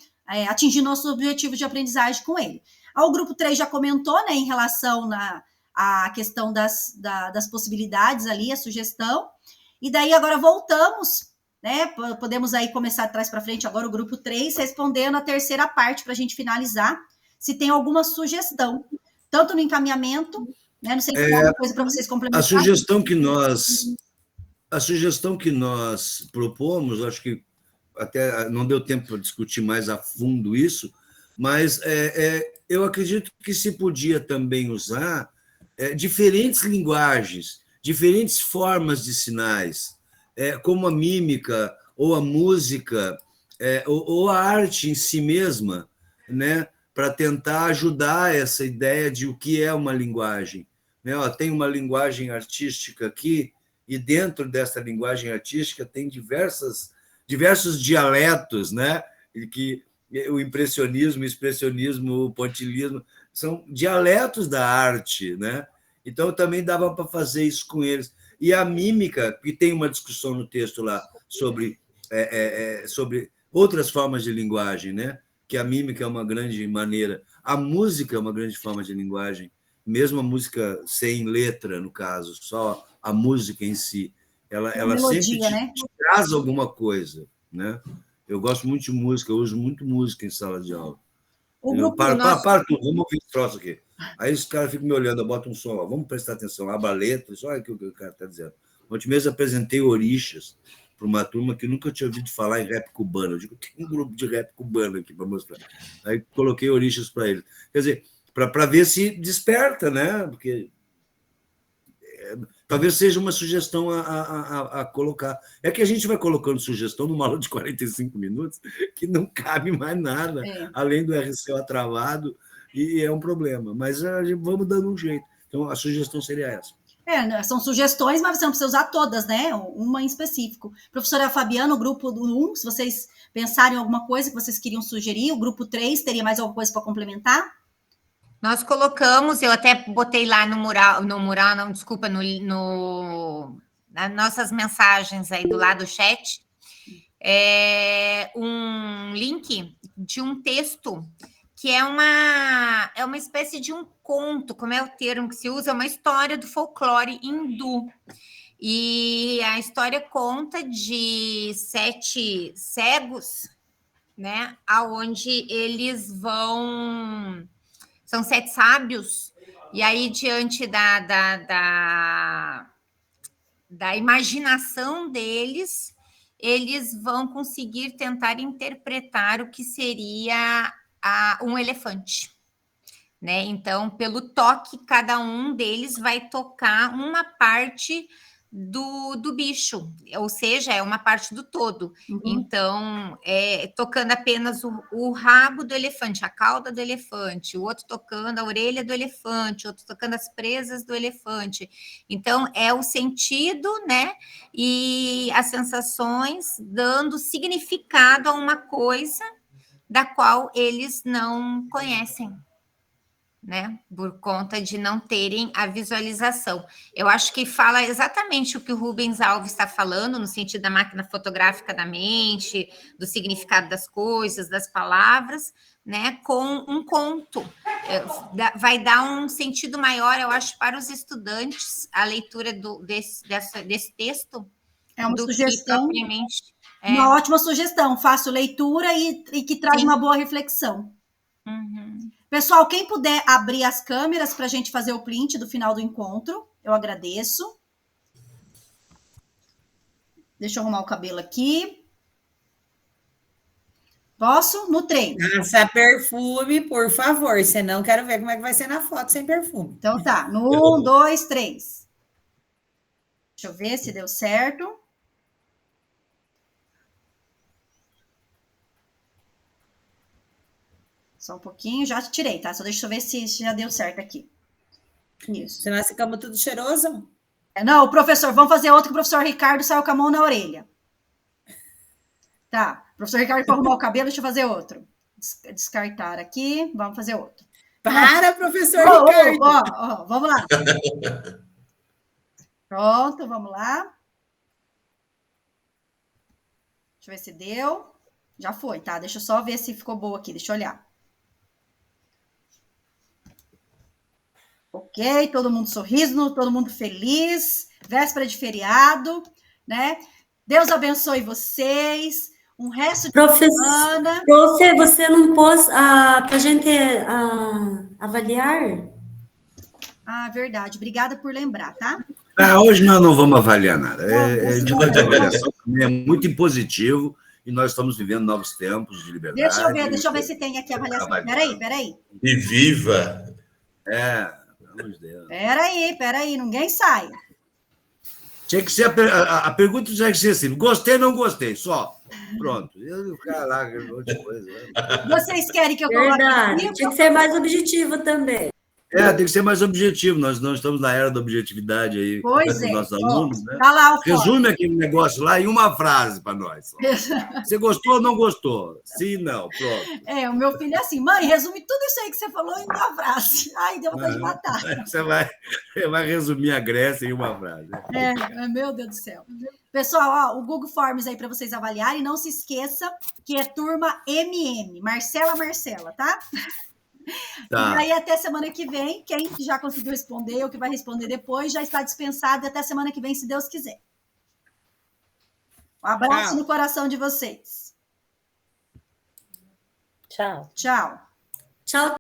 atingir nossos objetivos de aprendizagem com ele. O grupo 3 já comentou, né? Em relação à questão das possibilidades ali, a sugestão. E daí agora voltamos, né? Podemos aí começar de trás para frente agora o grupo 3, respondendo a terceira parte para a gente finalizar, se tem alguma sugestão, tanto no encaminhamento, né? Não sei se tem alguma coisa para vocês complementarem. A sugestão que nós propomos, acho que até não deu tempo para discutir mais a fundo isso, mas eu acredito que se podia também usar diferentes linguagens, diferentes formas de sinais, como a mímica, ou a música, ou a arte em si mesma, né? Para tentar ajudar essa ideia de o que é uma linguagem. Né? Tem uma linguagem artística aqui, e dentro dessa linguagem artística tem diversos dialetos, né? Que o impressionismo, o expressionismo, o pontilhismo, são dialetos da arte, né? Então, também dava para fazer isso com eles. E a mímica, que tem uma discussão no texto lá sobre outras formas de linguagem, né? Que a mímica é uma grande maneira. A música é uma grande forma de linguagem, mesmo a música sem letra, no caso, só a música em si. Ela melodia, sempre te traz alguma coisa, né? Eu gosto muito de música, eu uso muito música em sala de aula. Para tudo, vamos ouvir esse troço aqui. Aí os caras ficam me olhando, eu boto um som, vamos prestar atenção, abra a letra, olha o que o cara está dizendo. Ontem mesmo apresentei Orixás para uma turma que nunca tinha ouvido falar em rap cubano. Eu digo, tem um grupo de rap cubano aqui para mostrar. Aí coloquei Orixás para eles. Quer dizer, para ver se desperta, né? Porque talvez seja uma sugestão a colocar. É que a gente vai colocando sugestão numa aula de 45 minutos que não cabe mais nada, além do RCO travado, e é um problema. Mas vamos dando um jeito. Então, a sugestão seria essa. São sugestões, mas você não precisa usar todas, né? Uma em específico. Professora Fabiana, o grupo 1, se vocês pensarem em alguma coisa que vocês queriam sugerir, o grupo 3, teria mais alguma coisa para complementar? Nós colocamos, eu até botei lá no mural, não, desculpa, nas nossas mensagens aí do lado do chat, um link de um texto que é uma espécie de um conto, como é o termo que se usa, é uma história do folclore hindu. E a história conta de 7 cegos, né, aonde eles vão... São 7 sábios, e aí, diante da imaginação deles, eles vão conseguir tentar interpretar o que seria um elefante, né? Então, pelo toque, cada um deles vai tocar uma parte do bicho, ou seja, é uma parte do todo. Então, tocando apenas o rabo do elefante, a cauda do elefante, o outro tocando a orelha do elefante, outro tocando as presas do elefante. Então, é o sentido, né? E as sensações dando significado a uma coisa da qual eles não conhecem, né? Por conta de não terem a visualização. Eu acho que fala exatamente o que o Rubens Alves está falando, no sentido da máquina fotográfica da mente, do significado das coisas, das palavras, né? Com um conto. Vai dar um sentido maior, eu acho, para os estudantes, a leitura desse texto. É uma sugestão. Propriamente, uma ótima sugestão. Faço leitura e que traz uma boa reflexão. Pessoal, quem puder abrir as câmeras para a gente fazer o print do final do encontro, eu agradeço. Deixa eu arrumar o cabelo aqui. Posso? No 3. Passa perfume, por favor, senão quero ver como é que vai ser na foto sem perfume. Então tá, no 1, 2, 3. Deixa eu ver se deu certo. Só um pouquinho, já tirei, tá? Só deixa eu ver se já deu certo aqui. Isso. Senão ficamos tudo cheiroso? Não, o professor, vamos fazer outro que o professor Ricardo saiu com a mão na orelha. Tá, o professor Ricardo foi arrumar o cabelo, deixa eu fazer outro. Descartar aqui, vamos fazer outro. Para, professor Ricardo! Vamos lá. Pronto, vamos lá. Deixa eu ver se deu. Já foi, tá? Deixa eu só ver se ficou boa aqui, deixa eu olhar. Ok, todo mundo sorrindo, todo mundo feliz, véspera de feriado, né? Deus abençoe vocês, um resto de semana. Profe, você não pôs para a gente avaliar? Ah, verdade, obrigada por lembrar, tá? Hoje nós não vamos avaliar nada. De avaliação também é muito impositivo e nós estamos vivendo novos tempos de liberdade. Deixa eu ver se tem aqui a avaliação. Peraí. E viva! Peraí, ninguém sai. Tinha que ser a pergunta tinha que ser assim: gostei ou não gostei? Só. Pronto. Eu ficar lá, outra coisa. Vocês querem que eu coloque? Verdade, tinha que ser mais objetivo também. Tem que ser mais objetivo. Nós não estamos na era da objetividade aí. Pois é. Nossos alunos, né? Tá lá o resume aquele negócio lá em uma frase para nós. Você gostou ou não gostou? Sim, não. Pronto. O meu filho é assim: mãe, resume tudo isso aí que você falou em uma frase. Ai, deu vontade de matar. Você vai resumir a Grécia em uma frase. Meu Deus do céu. Pessoal, o Google Forms aí para vocês avaliarem. Não se esqueça que é turma MM. Marcela, tá? Tá. E aí, até semana que vem, quem já conseguiu responder ou que vai responder depois, já está dispensado até semana que vem, se Deus quiser. Um abraço no coração de vocês. Tchau. Tchau. Tchau.